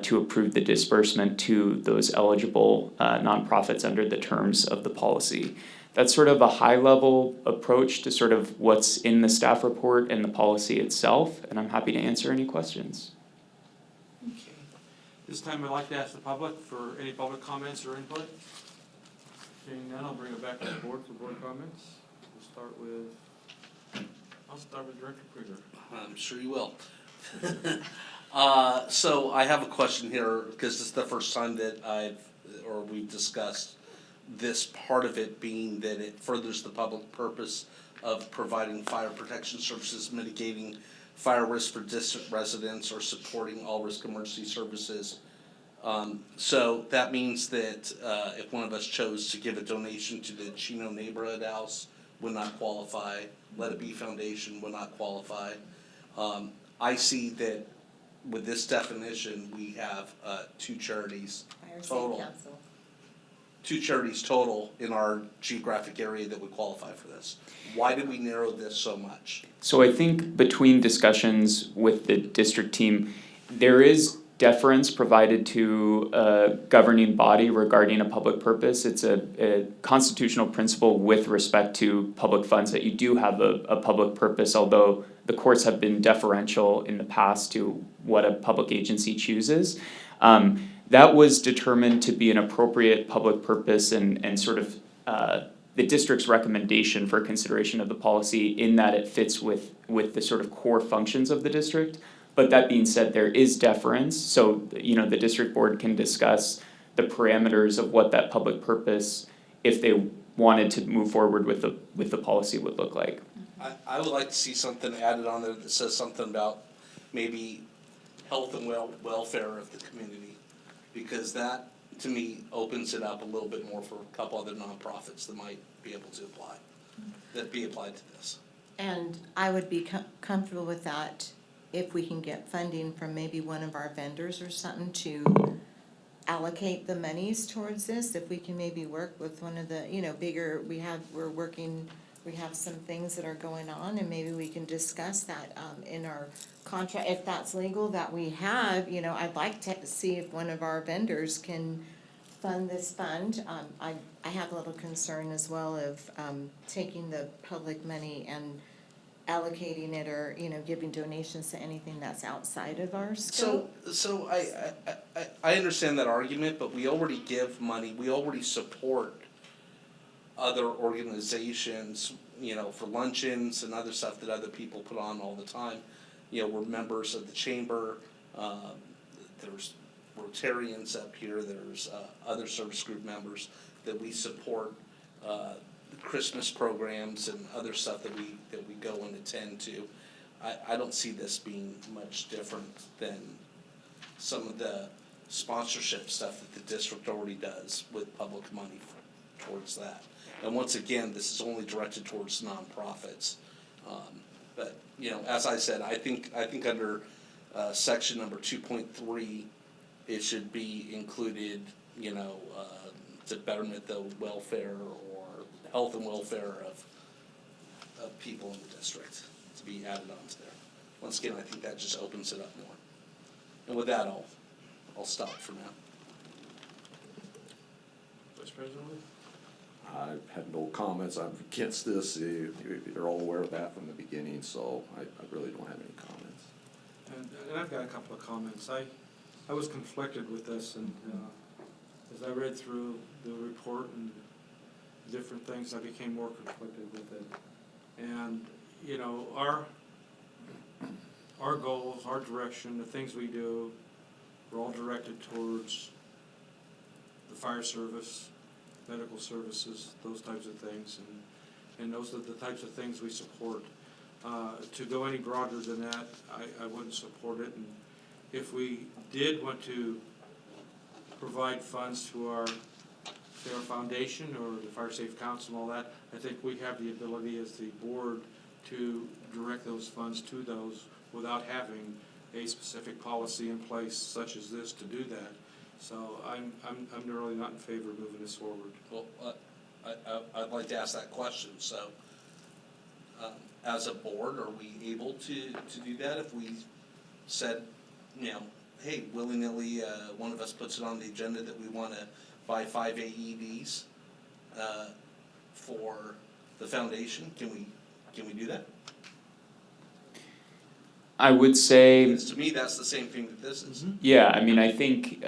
to approve the disbursement to those eligible nonprofits under the terms of the policy. That's sort of a high-level approach to sort of what's in the staff report and the policy itself, and I'm happy to answer any questions. Okay. This time I'd like to ask the public for any public comments or input. Seeing none, I'll bring it back to the board for board comments. I'll start with Director Krieger. I'm sure you will. So I have a question here, because this is the first time that we've discussed this part of it, being that it furthers the public purpose of providing fire protection services, mitigating fire risk for district residents, or supporting all risk emergency services. So that means that if one of us chose to give a donation to the Chino Neighborhood House, would not qualify. Let It Be Foundation would not qualify. I see that with this definition, we have two charities total. Two charities total in our geographic area that would qualify for this. Why did we narrow this so much? So I think between discussions with the district team, there is deference provided to a governing body regarding a public purpose. It's a constitutional principle with respect to public funds that you do have a public purpose, although the courts have been deferential in the past to what a public agency chooses. That was determined to be an appropriate public purpose and sort of the district's recommendation for consideration of the policy in that it fits with the sort of core functions of the district. But that being said, there is deference, so the district board can discuss the parameters of what that public purpose, if they wanted to move forward with the policy, would look like. I would like to see something added on there that says something about maybe health and welfare of the community, because that, to me, opens it up a little bit more for a couple other nonprofits that might be able to apply, that be applied to this. And I would be comfortable with that if we can get funding from maybe one of our vendors or something to allocate the monies towards this. If we can maybe work with one of the, bigger, we have some things that are going on, and maybe we can discuss that in our contract, if that's legal, that we have, I'd like to see if one of our vendors can fund this fund. I have a little concern as well of taking the public money and allocating it, or giving donations to anything that's outside of our scope. So I understand that argument, but we already give money, we already support other organizations, for luncheons and other stuff that other people put on all the time. We're members of the chamber, there's Rotarians up here, there's other service group members that we support, Christmas programs and other stuff that we go and attend to. I don't see this being much different than some of the sponsorship stuff that the district already does with public money towards that. And once again, this is only directed towards nonprofits. But as I said, I think under section number 2.3, it should be included, to betterment the welfare or health and welfare of people in the district, to be added onto there. Once again, I think that just opens it up more. And with that, I'll stop for now. Vice President Lee? I have no comments. I'm against this. You're all aware of that from the beginning, so I really don't have any comments. And I've got a couple of comments. I was conflicted with this, and as I read through the report and different things, I became more conflicted with it. And our goals, our direction, the things we do, we're all directed towards the fire service, medical services, those types of things, and those are the types of things we support. To go any broader than that, I wouldn't support it. And if we did want to provide funds to our foundation or the Fire Safe Council and all that, I think we have the ability as the board to direct those funds to those without having a specific policy in place such as this to do that. So I'm really not in favor of moving this forward. Well, I'd like to ask that question. So, as a board, are we able to do that if we said, hey, willy-nilly, one of us puts it on the agenda that we want to buy 5 AEDs for the foundation? Can we do that? I would say, Because to me, that's the same thing that this is. yeah, I think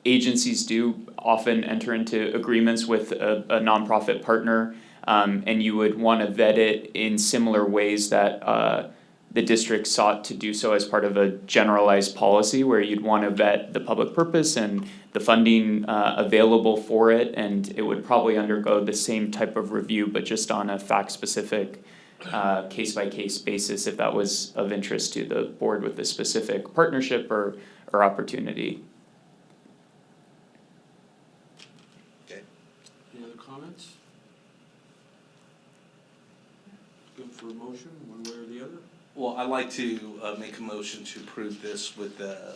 agencies do often enter into agreements with a nonprofit partner, and you would want to vet it in similar ways that the district sought to do so as part of a generalized policy, where you'd want to vet the public purpose and the funding available for it, and it would probably undergo the same type of review, but just on a fact-specific case-by-case basis if that was of interest to the board with a specific partnership or opportunity. Any other comments? Good for a motion, one way or the other? Well, I'd like to make a motion to approve this with the,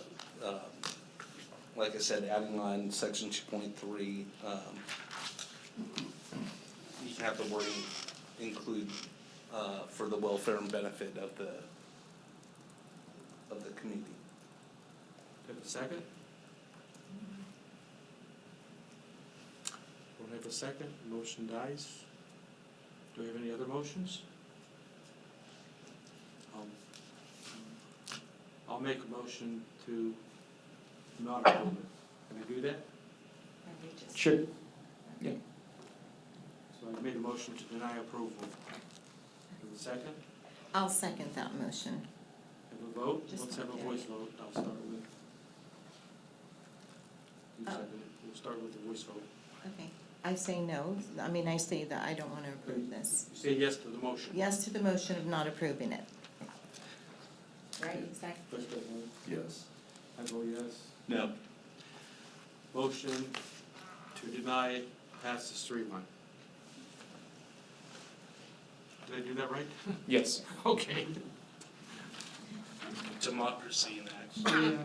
like I said, adding on section 2.3. You can have the wording include for the welfare and benefit of the community. Do I have a second? Don't have a second, motion dies. Do we have any other motions? I'll make a motion to not approve it. Can I do that? Sure. So I've made a motion to deny approval. Have a second? I'll second that motion. Have a vote? Just Let's have a not voice yet. vote. I'll start with. You second it. We'll start with the voice vote. Okay. I say no. I mean, I say that I don't want to approve this. You say yes to the motion. Yes to the motion of not approving it. Right, exactly. Vice President, Yes. I vote yes. No. Motion to deny passes 3-1. Did I do that right? Yes. Okay. Democracy in action.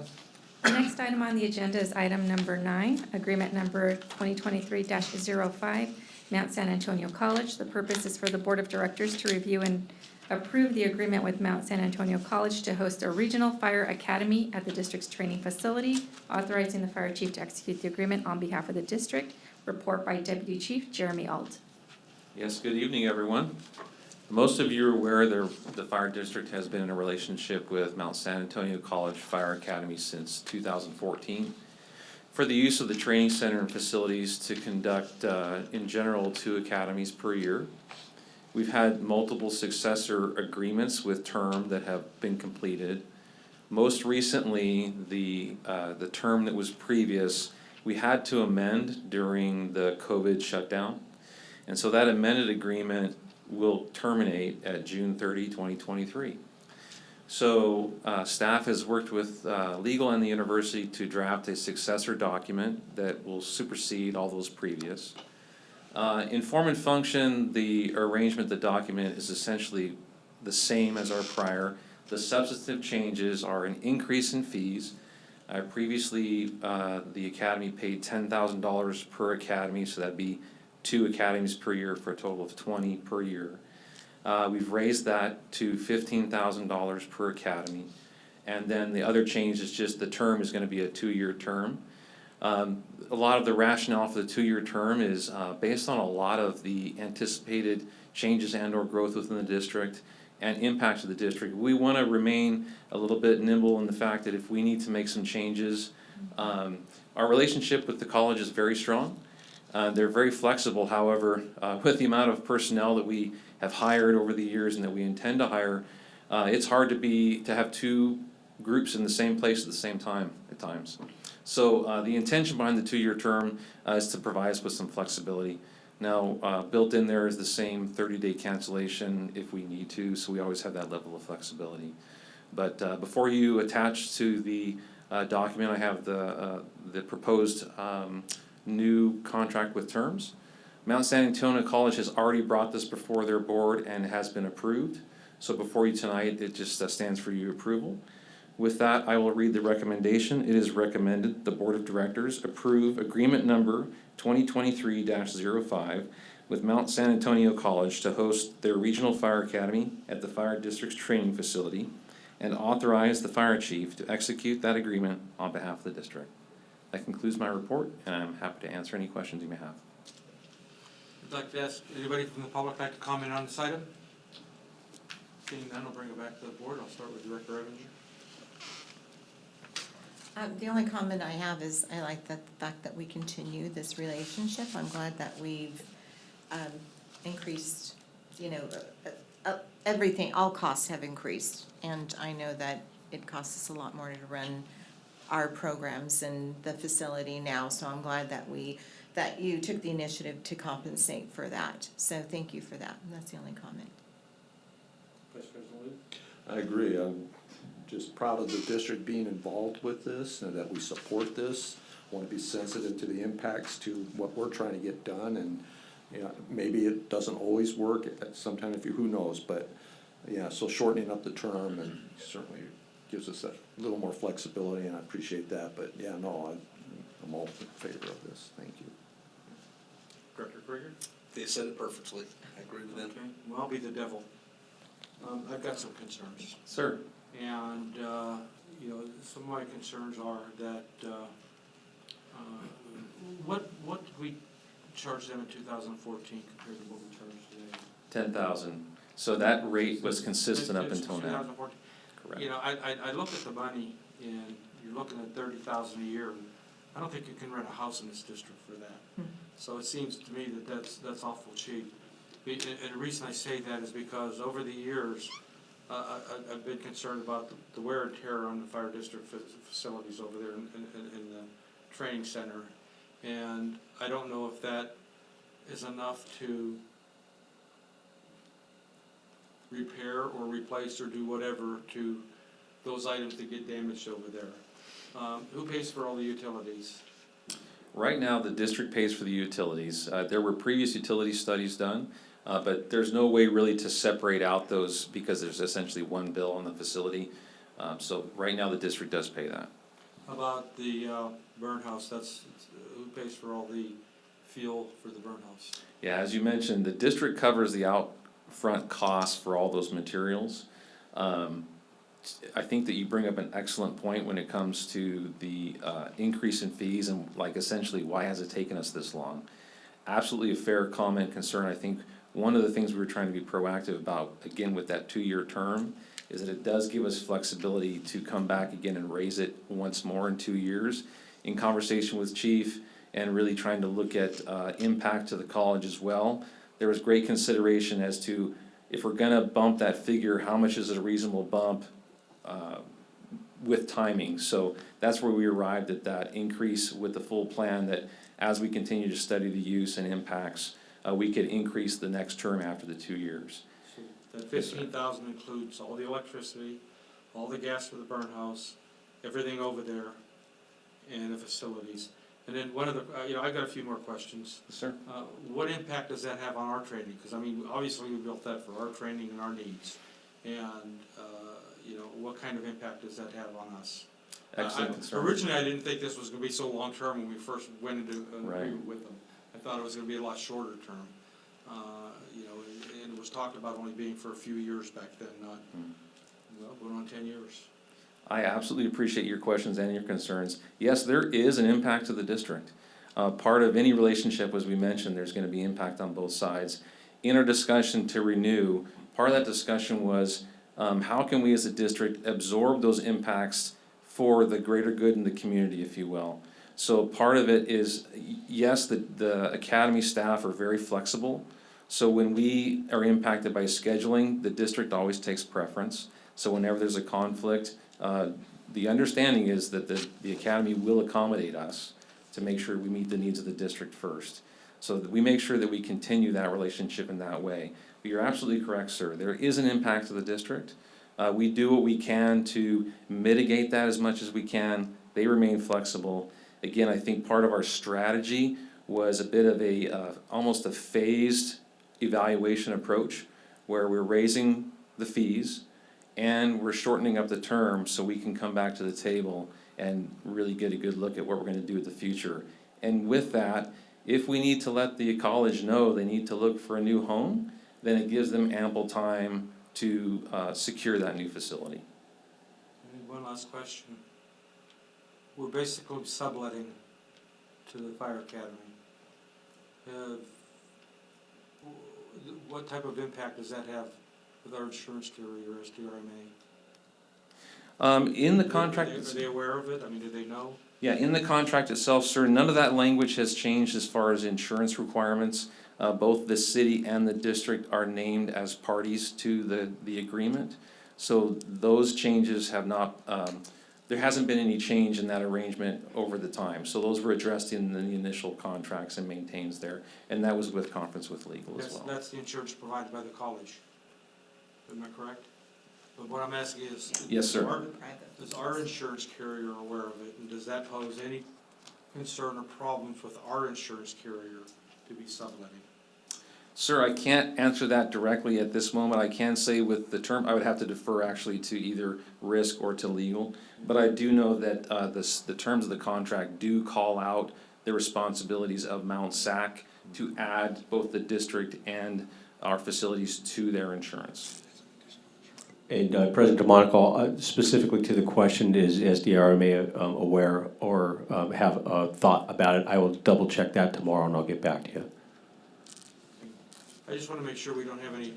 The next item on the agenda is item number 9, agreement number 2023-05, Mount San Antonio College. The purpose is for the Board of Directors to review and approve the agreement with Mount San Antonio College to host a regional fire academy at the district's training facility, authorizing the fire chief to execute the agreement on behalf of the district. Report by Deputy Chief Jeremy Alt. Yes, good evening, everyone. Most of you are aware the fire district has been in a relationship with Mount San Antonio College Fire Academy since 2014 for the use of the training center and facilities to conduct, in general, 2 academies per year. We've had multiple successor agreements with term that have been completed. Most recently, the term that was previous, we had to amend during the COVID shutdown. And so that amended agreement will terminate at June 30, 2023. So staff has worked with legal and the university to draft a successor document that will supersede all those previous. In form and function, the arrangement, the document is essentially the same as our prior. The substantive changes are an increase in fees. Previously, the academy paid $10,000 per academy, so that'd be 2 academies per year for a total of 20 per year. We've raised that to $15,000 per academy. And then the other change is just the term is gonna be a 2-year term. A lot of the rationale for the 2-year term is based on a lot of the anticipated changes and or growth within the district and impact of the district. We wanna remain a little bit nimble in the fact that if we need to make some changes, our relationship with the college is very strong. They're very flexible, however, with the amount of personnel that we have hired over the years and that we intend to hire, it's hard to have 2 groups in the same place at the same time at times. So the intention behind the 2-year term is to provide us with some flexibility. Now, built in there is the same 30-day cancellation if we need to, so we always have that level of flexibility. But before you attach to the document, I have the proposed new contract with terms. Mount San Antonio College has already brought this before their board and has been approved. So before you tonight, it just stands for your approval. With that, I will read the recommendation. It is recommended the Board of Directors approve agreement number 2023-05 with Mount San Antonio College to host their regional fire academy at the fire district's training facility and authorize the fire chief to execute that agreement on behalf of the district. That concludes my report, and I'm happy to answer any questions you may have. I'd like to ask, anybody from the public like to comment on this item? Seeing none, I'll bring it back to the board. I'll start with Director Evinger. The only comment I have is I like the fact that we continue this relationship. I'm glad that we've increased, everything, all costs have increased. And I know that it costs us a lot more to run our programs and the facility now. So I'm glad that you took the initiative to compensate for that. So thank you for that. And that's the only comment. I agree. I'm just proud of the district being involved with this and that we support this. Want to be sensitive to the impacts to what we're trying to get done, and maybe it doesn't always work. Sometimes, who knows? But yeah, so shortening up the term and certainly gives us a little more flexibility, and I appreciate that. But yeah, no, I'm all in favor of this. Thank you. Director Krieger? They said it perfectly. I agree with them. Okay, well, I'll be the devil. I've got some concerns. Sir? And, some of my concerns are that, what did we charge them in 2014 compared to what we charge today? 10,000. So that rate was consistent up It's until now. 2014. Correct. I look at the money, and you're looking at 30,000 a year, and I don't think you can rent a house in this district for that. So it seems to me that that's awful cheap. And the reason I say that is because over the years, I've been concerned about the wear and tear on the fire district facilities over there in the training center. And I don't know if that is enough to repair or replace or do whatever to those items that get damaged over there. Who pays for all the utilities? Right now, the district pays for the utilities. There were previous utility studies done, but there's no way really to separate out those because there's essentially one bill on the facility. So right now, the district does pay that. How about the burn house? Who pays for all the fuel for the burn house? Yeah, as you mentioned, the district covers the upfront costs for all those materials. I think that you bring up an excellent point when it comes to the increase in fees and essentially why has it taken us this long? Absolutely a fair comment, concern. I think one of the things we were trying to be proactive about, again, with that 2-year term, is that it does give us flexibility to come back again and raise it once more in 2 years. In conversation with Chief and really trying to look at impact to the college as well, there was great consideration as to if we're gonna bump that figure, how much is it a reasonable bump with timing. So that's where we arrived at that increase with the full plan that as we continue to study the use and impacts, we could increase the next term after the 2 years. So that 15,000 includes all the electricity, all the gas for the burn house, everything over there, and the facilities. And then one of the, I've got a few more questions. Yes, sir. What impact does that have on our training? Because obviously we built that for our training and our needs. And, what kind of impact does that have on us? Excellent concern. Originally, I didn't think this was gonna be so long-term when we first went into Right. agreement with them. I thought it was gonna be a lot shorter term. And it was talked about only being for a few years back then, not, going on 10 years. I absolutely appreciate your questions and your concerns. Yes, there is an impact to the district. Part of any relationship, as we mentioned, there's gonna be impact on both sides. In our discussion to renew, part of that discussion was, how can we as a district absorb those impacts for the greater good in the community, if you will? So part of it is, yes, the academy staff are very flexible. So when we are impacted by scheduling, the district always takes preference. So whenever there's a conflict, the understanding is that the academy will accommodate us to make sure we meet the needs of the district first. So that we make sure that we continue that relationship in that way. But you're absolutely correct, sir. There is an impact to the district. We do what we can to mitigate that as much as we can. They remain flexible. Again, I think part of our strategy was a bit of almost a phased evaluation approach where we're raising the fees and we're shortening up the term so we can come back to the table and really get a good look at what we're gonna do in the future. And with that, if we need to let the college know they need to look for a new home, then it gives them ample time to secure that new facility. One last question. We're basically subletting to the fire academy. What type of impact does that have with our insurance carrier, SDRMA? In the contract. Are they aware of it? Do they know? Yeah, in the contract itself, sir, none of that language has changed as far as insurance requirements. Both the city and the district are named as parties to the agreement. So those changes have not, there hasn't been any change in that arrangement over the time. So those were addressed in the initial contracts and maintains there. And that was with conference with legal as well. That's the insurance provided by the college. Am I correct? But what I'm asking is. Yes, sir. Is our insurance carrier aware of it, and does that pose any concern or problems with our insurance carrier to be subletting? Sir, I can't answer that directly at this moment. I can say with the term, I would have to defer actually to either risk or to legal. But I do know that the terms of the contract do call out the responsibilities of Mount SAC to add both the district and our facilities to their insurance. And President DeMonaco, specifically to the question, is SDRMA aware or have a thought about it? I will double check that tomorrow and I'll get back to you. I just wanna make sure we don't have any,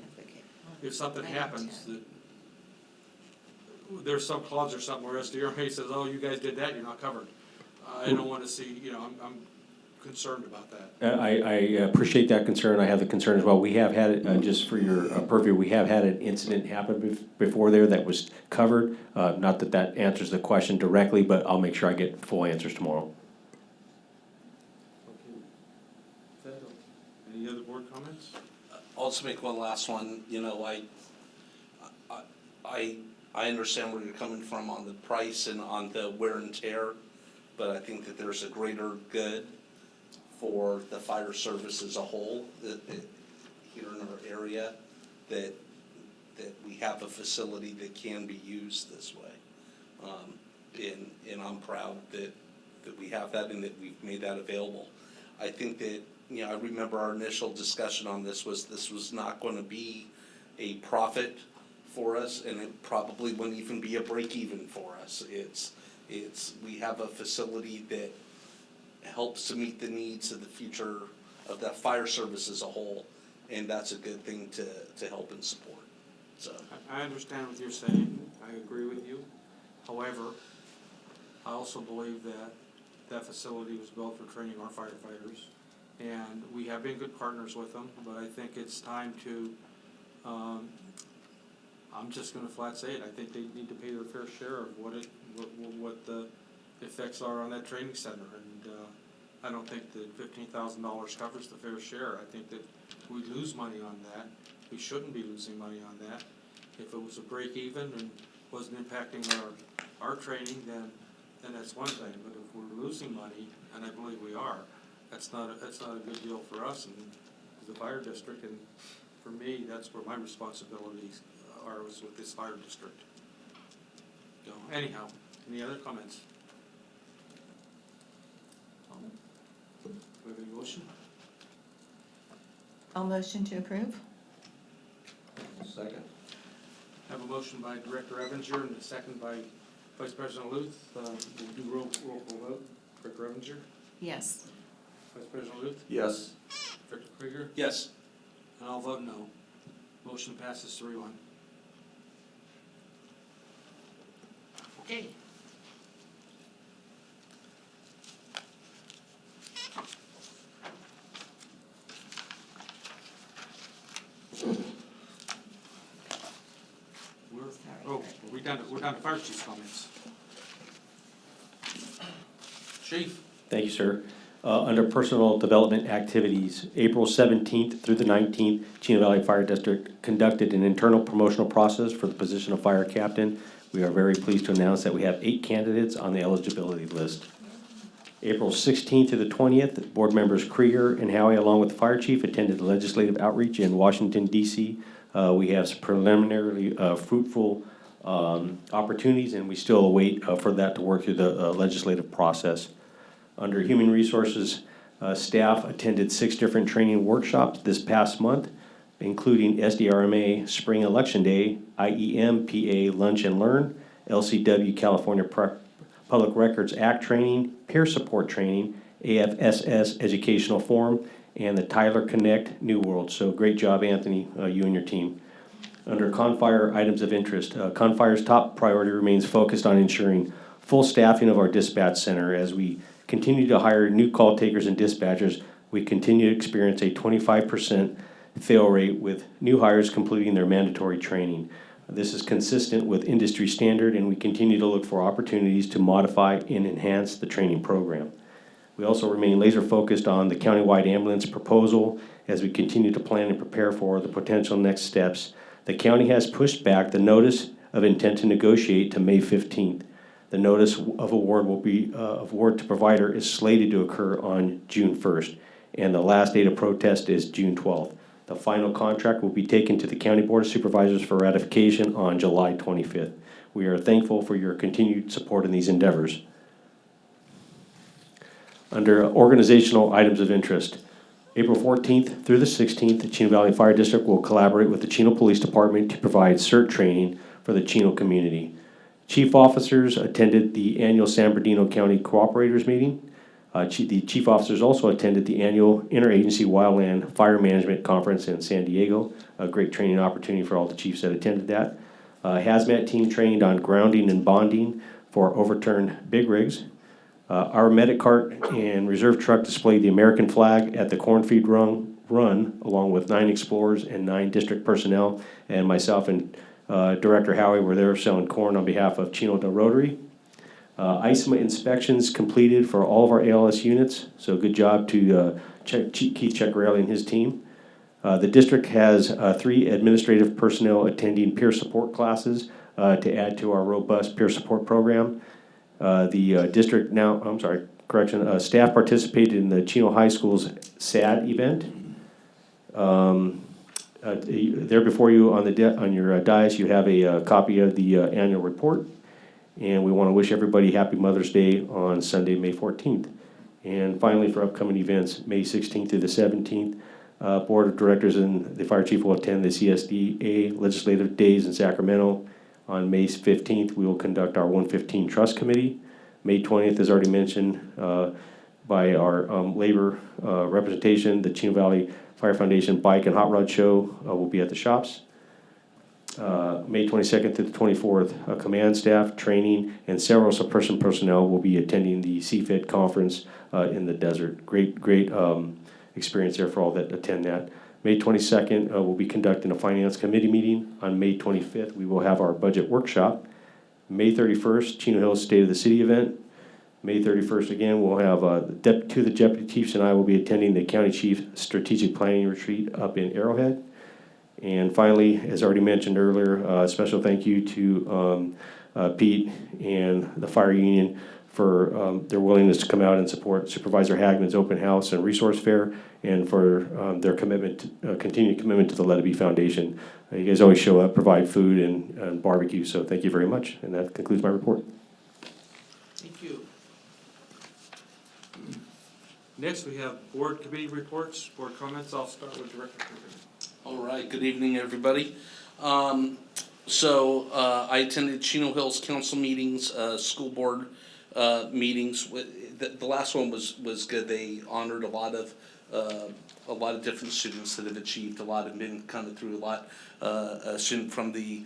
if something happens, that there's some clause or something where SDRMA says, oh, you guys did that, you're not covered. I don't wanna see, I'm concerned about that. I appreciate that concern. I have the concern as well. We have had it, just for your purview, we have had an incident happen before there that was covered. Not that that answers the question directly, but I'll make sure I get full answers tomorrow. Any other board comments? I'll just make one last one, I understand where you're coming from on the price and on the wear and tear, but I think that there's a greater good for the fire service as a whole, that here in our area, that we have a facility that can be used this way. And I'm proud that we have that and that we've made that available. I think that, I remember our initial discussion on this was not gonna be a profit for us, and it probably wouldn't even be a break even for us. We have a facility that helps to meet the needs of the future of that fire service as a whole, and that's a good thing to help and support, so. I understand what you're saying, I agree with you. However, I also believe that that facility was built for training our firefighters, and we have been good partners with them, but I think it's time to, I'm just gonna flat say it, I think they need to pay their fair share of what the effects are on that training center, and I don't think that $15,000 covers the fair share. I think that we lose money on that. We shouldn't be losing money on that. If it was a break even and wasn't impacting our training, then that's one thing. But if we're losing money, and I believe we are, that's not a good deal for us and the fire district. And for me, that's where my responsibilities are, was with this fire district. So anyhow, any other comments? Do we have any motion? I'll motion to approve. Second. Have a motion by Director Evinger and a second by Vice President Luth. We'll do roll call vote. Director Evinger? Yes. Vice President Luth? Yes. Director Krieger? Yes. And I'll vote no. Motion passes 3-1. Okay. We're down to fire chief's comments. Chief? Thank you, sir. Under personal development activities, April 17th through the 19th, Chino Valley Fire District conducted an internal promotional process for the position of fire captain. We are very pleased to announce that we have 8 candidates on the eligibility list. April 16th to the 20th, board members Krieger and Howie, along with the fire chief, attended legislative outreach in Washington, D.C. We have some preliminarily fruitful opportunities, and we still await for that to work through the legislative process. Under Human Resources, staff attended 6 different training workshops this past month, including SDRMA Spring Election Day, IEM PA Lunch and Learn, LCW California Public Records Act training, peer support training, AFSS Educational Forum, and the Tyler Connect New World. So great job, Anthony, you and your team. Under Confire items of interest, Confire's top priority remains focused on ensuring full staffing of our dispatch center. As we continue to hire new call takers and dispatchers, we continue to experience a 25% fail rate with new hires completing their mandatory training. This is consistent with industry standard, and we continue to look for opportunities to modify and enhance the training program. We also remain laser focused on the countywide ambulance proposal as we continue to plan and prepare for the potential next steps. The county has pushed back the notice of intent to negotiate to May 15th. The notice of award award to provider is slated to occur on June 1st, and the last date of protest is June 12th. The final contract will be taken to the County Board of Supervisors for ratification on July 25th. We are thankful for your continued support in these endeavors. Under organizational items of interest, April 14th through the 16th, the Chino Valley Fire District will collaborate with the Chino Police Department to provide CERT training for the Chino community. Chief officers attended the annual San Bernardino County Cooperators meeting. The chief officers also attended the annual Interagency Wildland Fire Management Conference in San Diego, a great training opportunity for all the chiefs that attended that. Hazmat team trained on grounding and bonding for overturned big rigs. Our medic cart and reserve truck displayed the American flag at the cornfield run, along with 9 explorers and 9 district personnel, and myself and Director Howie were there selling corn on behalf of Chino Del Rotary. ISMA inspections completed for all of our ALS units, so good job to Keith Ceccarelli and his team. The district has 3 administrative personnel attending peer support classes to add to our robust peer support program. Staff participated in the Chino High School's SAD event. There before you on your dais, you have a copy of the annual report. And we want to wish everybody happy Mother's Day on Sunday, May 14th. And finally, for upcoming events, May 16th through the 17th, Board of Directors and the Fire Chief will attend the CSDA Legislative Days in Sacramento. On May 15th, we will conduct our 115 Trust Committee. May 20th, as already mentioned by our labor representation, the Chino Valley Fire Foundation Bike and Hot Rod Show will be at the shops. May 22nd to the 24th, command staff, training, and several suppression personnel will be attending the CFIT conference in the desert. Great experience there for all that attend that. May 22nd, we'll be conducting a finance committee meeting. On May 25th, we will have our budget workshop. May 31st, Chino Hills State of the City event. May 31st, again, we'll have two of the deputy chiefs and I will be attending the county chief strategic planning retreat up in Arrowhead. And finally, as already mentioned earlier, a special thank you to Pete and the fire union for their willingness to come out and support Supervisor Hagman's open house and resource fair, and for their continued commitment to the Let It Be Foundation. You guys always show up, provide food and barbecue, so thank you very much. And that concludes my report. Thank you. Next, we have board committee reports, board comments. I'll start with Director Kirkland. All right, good evening, everybody. I attended Chino Hills council meetings, school board meetings. The last one was good. They honored a lot of different students that have achieved a lot, and been kind of through a lot. A student from the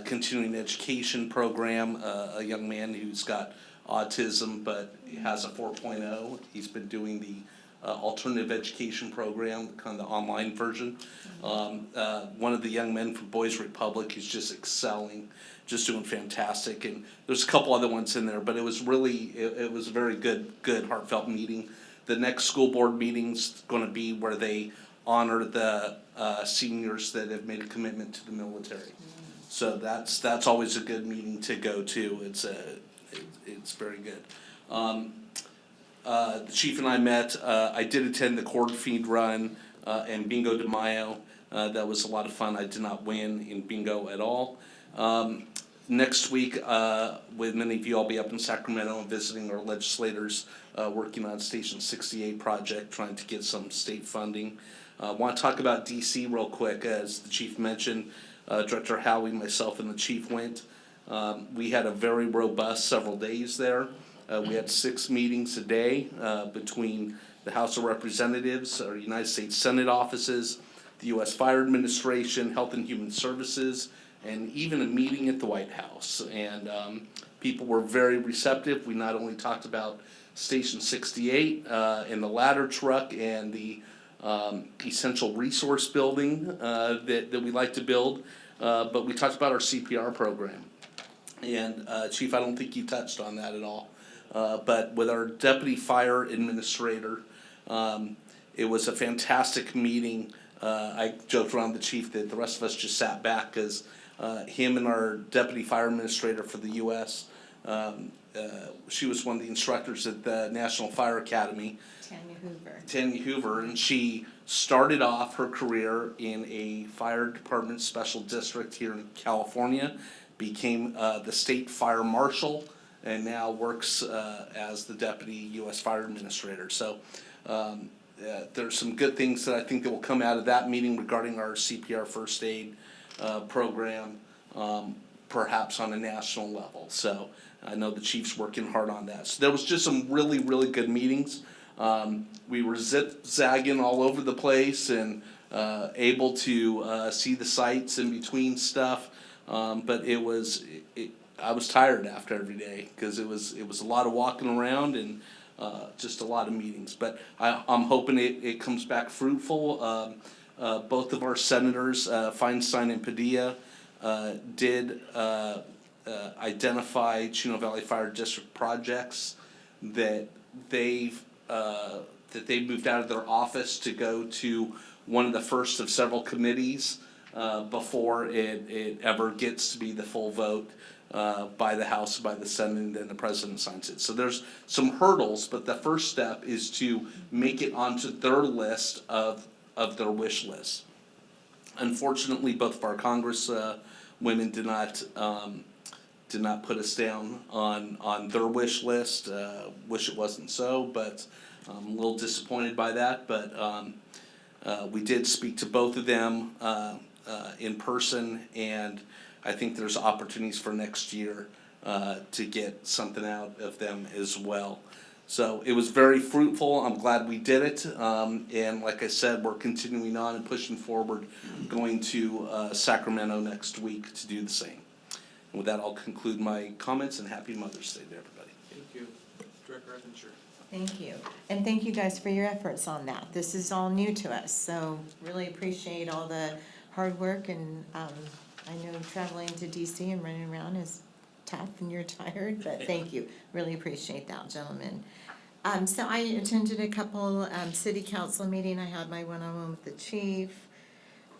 continuing education program, a young man who's got autism but has a 4.0. He's been doing the alternative education program, kind of the online version. One of the young men from Boys Republic who's just excelling, just doing fantastic. And there's a couple other ones in there, but it was really, it was a very good heartfelt meeting. The next school board meeting's gonna be where they honor the seniors that have made a commitment to the military. So that's always a good meeting to go to. It's very good. The chief and I met. I did attend the Cord Feed Run and Bingo de Mayo. That was a lot of fun. I did not win in bingo at all. Next week, with many of you, I'll be up in Sacramento and visiting our legislators working on Station 68 project, trying to get some state funding. Want to talk about DC real quick. As the chief mentioned, Director Howie, myself, and the chief went. We had a very robust several days there. We had 6 meetings a day between the House of Representatives, our United States Senate offices, the U.S. Fire Administration, Health and Human Services, and even a meeting at the White House. And people were very receptive. We not only talked about Station 68 and the ladder truck and the essential resource building that we like to build, but we talked about our CPR program. And Chief, I don't think you touched on that at all. But with our Deputy Fire Administrator, it was a fantastic meeting. I joked around the chief that the rest of us just sat back because him and our deputy fire administrator for the U.S. She was one of the instructors at the National Fire Academy. Tanya Hoover, and she started off her career in a fire department special district here in California, became the state fire marshal, and now works as the deputy U.S. fire administrator. So there's some good things that I think that will come out of that meeting regarding our CPR first aid program, perhaps on a national level. So I know the chief's working hard on that. So there was just some really, really good meetings. We were zig-zagging all over the place and able to see the sights in between stuff. But I was tired after every day because it was a lot of walking around and just a lot of meetings. But I'm hoping it comes back fruitful. Both of our senators, Feinstein and Padilla, did identify Chino Valley Fire District projects that they've moved out of their office to go to one of the first of several committees before it ever gets to be the full vote by the House, by the Senate, and then the President signs it. So there's some hurdles, but the first step is to make it onto their list of their wish list. Unfortunately, both of our Congress women did not put us down on their wish list. Wish it wasn't so, but I'm a little disappointed by that. But we did speak to both of them in person, and I think there's opportunities for next year to get something out of them as well. So it was very fruitful. I'm glad we did it. And like I said, we're continuing on and pushing forward, going to Sacramento next week to do the same. And with that, I'll conclude my comments, and happy Mother's Day to everybody. Thank you. Director Evansher. Thank you. And thank you guys for your efforts on that. This is all new to us, so really appreciate all the hard work. And I know traveling to DC and running around is tough and you're tired, but thank you. Really appreciate that, gentlemen. So I attended a couple city council meeting. I had my one-on-one with the chief,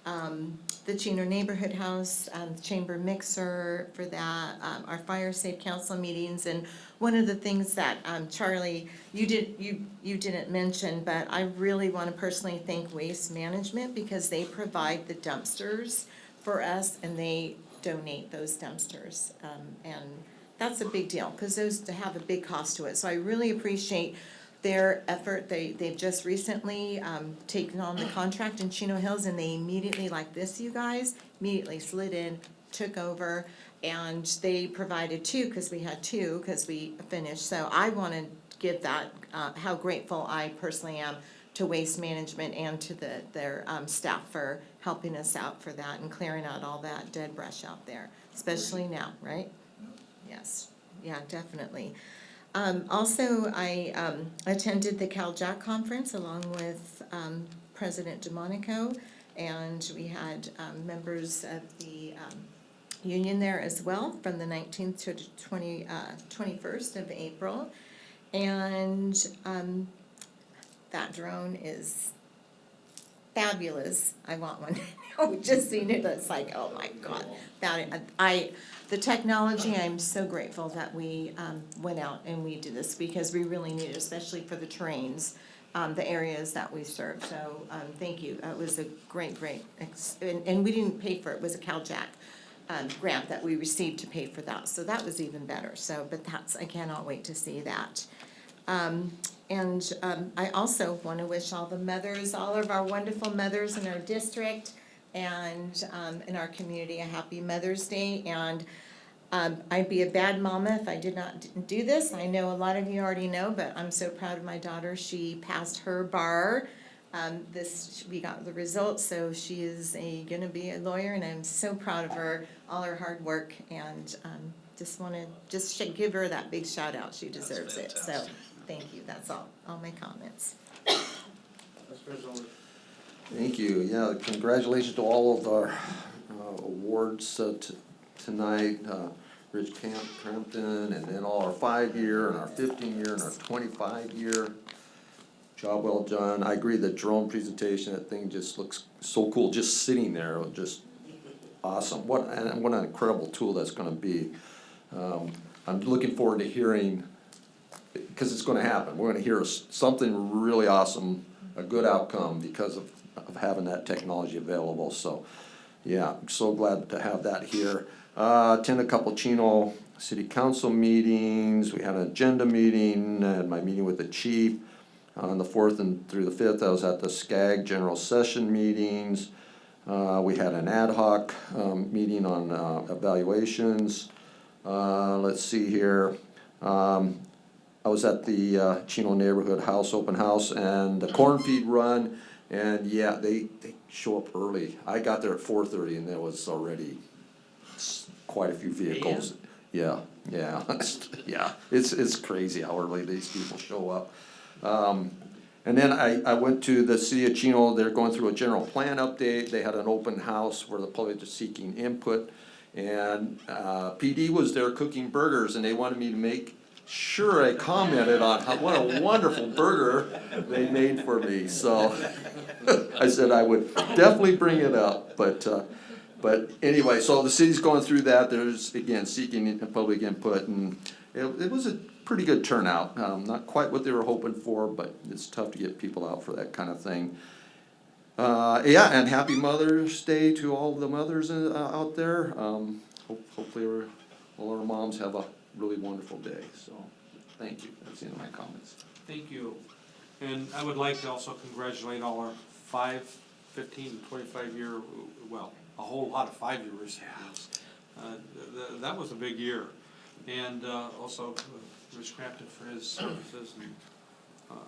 the Chino Neighborhood House, chamber mixer for that, our fire safe council meetings. And one of the things that Charlie, you didn't mention, but I really want to personally thank Waste Management because they provide the dumpsters for us and they donate those dumpsters. And that's a big deal because those have a big cost to it. So I really appreciate their effort. They've just recently taken on the contract in Chino Hills, and they immediately, like this, you guys, immediately slid in, took over, and they provided two, because we had two, because we finished. So I want to give that, how grateful I personally am to Waste Management and to their staff for helping us out for that and clearing out all that dead brush out there, especially now, right? Yes, yeah, definitely. Also, I attended the CalJack conference along with President DeMonico, and we had members of the union there as well from the 19th to 21st of April. And that drone is fabulous. I want one. We just seen it. It's like, oh my God. The technology, I'm so grateful that we went out and we did this because we really need it, especially for the trains, the areas that we serve. So thank you. It was a great, and we didn't pay for it. It was a CalJack grant that we received to pay for that. So that was even better. So, but I cannot wait to see that. And I also want to wish all the mothers, all of our wonderful mothers in our district and in our community a happy Mother's Day. And I'd be a bad mama if I did not do this. I know a lot of you already know, but I'm so proud of my daughter. She passed her bar. We got the results, so she is gonna be a lawyer, and I'm so proud of her, all her hard work, and just want to give her that big shout out. She deserves it. So thank you. That's all my comments. Thank you. Yeah, congratulations to all of our awards tonight. Rich Crampton, and then all our 5-year and our 15-year and our 25-year. Job well done. I agree, the drone presentation, that thing just looks so cool, just sitting there, just Awesome. What an incredible tool that's gonna be. I'm looking forward to hearing, because it's gonna happen. We're gonna hear something really awesome, a good outcome because of having that technology available. So, yeah, I'm so glad to have that here. Attend a couple Chino City Council meetings. We had an agenda meeting and my meeting with the chief. On the 4th and through the 5th, I was at the SCAG General Session meetings. We had an ad hoc meeting on evaluations. Let's see here. I was at the Chino Neighborhood House Open House and the corn feed run, and yeah, they show up early. I got there at 4:30 and there was already quite a few vehicles. Yeah, yeah, yeah. It's crazy how early these people show up. And then I went to the city of Chino. They're going through a general plan update. They had an open house where the public is seeking input. And PD was there cooking burgers, and they wanted me to make sure I commented on what a wonderful burger they made for me. So I said I would definitely bring it up. But anyway, so the city's going through that. There's, again, seeking public input, and it was a pretty good turnout. Not quite what they were hoping for, but it's tough to get people out for that kind of thing. Yeah, and happy Mother's Day to all the mothers out there. Hopefully all our moms have a really wonderful day. So thank you. That's the end of my comments. Thank you. And I would like to also congratulate all our 5, 15, and 25-year, well, a whole lot of 5-year recipients. That was a big year. And also Rich Crampton for his services and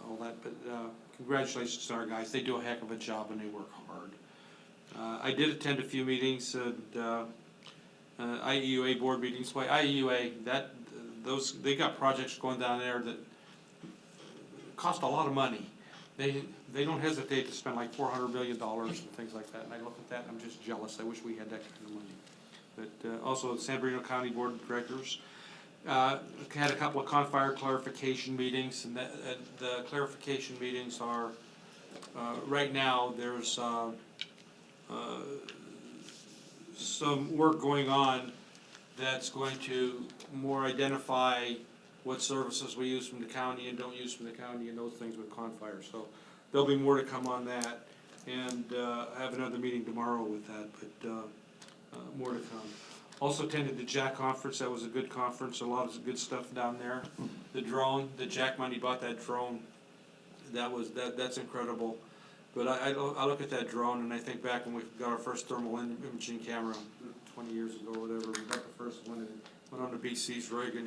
all that. But congratulations to our guys. They do a heck of a job and they work hard. I did attend a few meetings, IEUA board meetings. Why IEUA, they got projects going down there that cost a lot of money. They don't hesitate to spend like $400 million and things like that. And I look at that and I'm just jealous. I wish we had that kind of money. But also the San Bernardino County Board of Directors had a couple of CONFIRE clarification meetings, and the clarification meetings are right now there's some work going on that's going to more identify what services we use from the county and don't use from the county and those things with CONFIRE. So there'll be more to come on that, and I have another meeting tomorrow with that, but more to come. Also attended the Jack conference. That was a good conference. A lot of good stuff down there. The drone, the Jack money bought that drone. That's incredible. But I look at that drone and I think back when we got our first thermal imaging camera 20 years ago or whatever. We got the first one and went on to BC's Reagan,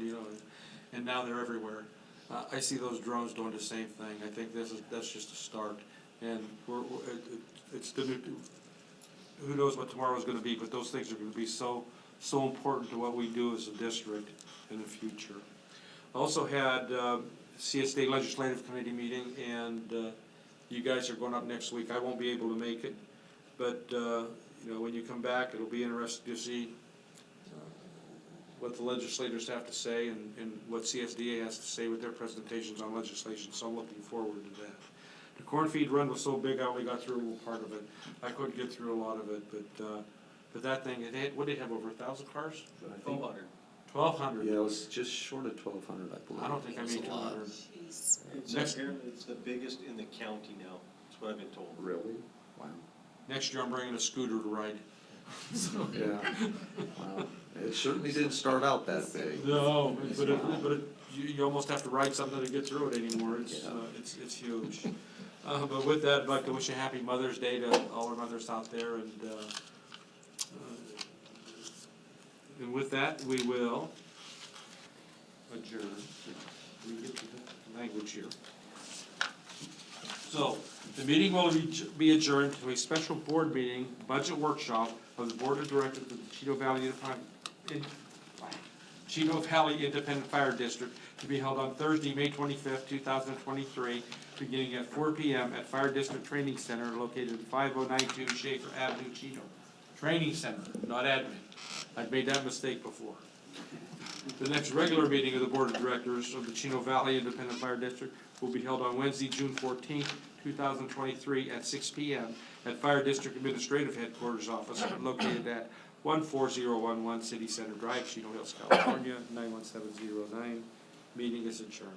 and now they're everywhere. I see those drones doing the same thing. I think that's just a start. And it's the new, who knows what tomorrow's going to be, but those things are going to be so important to what we do as a district in the future. I also had CSD Legislative Committee meeting, and you guys are going up next week. I won't be able to make it, but when you come back, it'll be interesting to see what the legislators have to say and what CSDA has to say with their presentations on legislation, so I'm looking forward to that. The corn feed run was so big, I only got through a little part of it. I couldn't get through a lot of it, but that thing, what did it have, over 1,000 cars? 1,200. 1,200. Yeah, it was just short of 1,200, I believe. I don't think I made 200. Apparently it's the biggest in the county now. That's what I've been told. Really? Wow. Next year I'm bringing a scooter to ride. Yeah. Wow. It certainly didn't start out that big. No, but you almost have to ride something to get through it anymore. It's huge. But with that, I'd like to wish a happy Mother's Day to all our mothers out there, and with that, we will adjourn. We get to the language here. So, the meeting will be adjourned to a special board meeting, budget workshop of the Board of Directors of the Chino Valley Independent Fire District to be held on Thursday, May 25th, 2023, beginning at 4 p.m. at Fire District Training Center located at 5092 Schaefer Avenue, Chino. Training Center, not admin. I've made that mistake before. The next regular meeting of the Board of Directors of the Chino Valley Independent Fire District will be held on Wednesday, June 14th, 2023 at 6 p.m. at Fire District Administrative Headquarters Office located at 14011 City Center Drive, Chino Hills, California, 91709. Meeting is adjourned.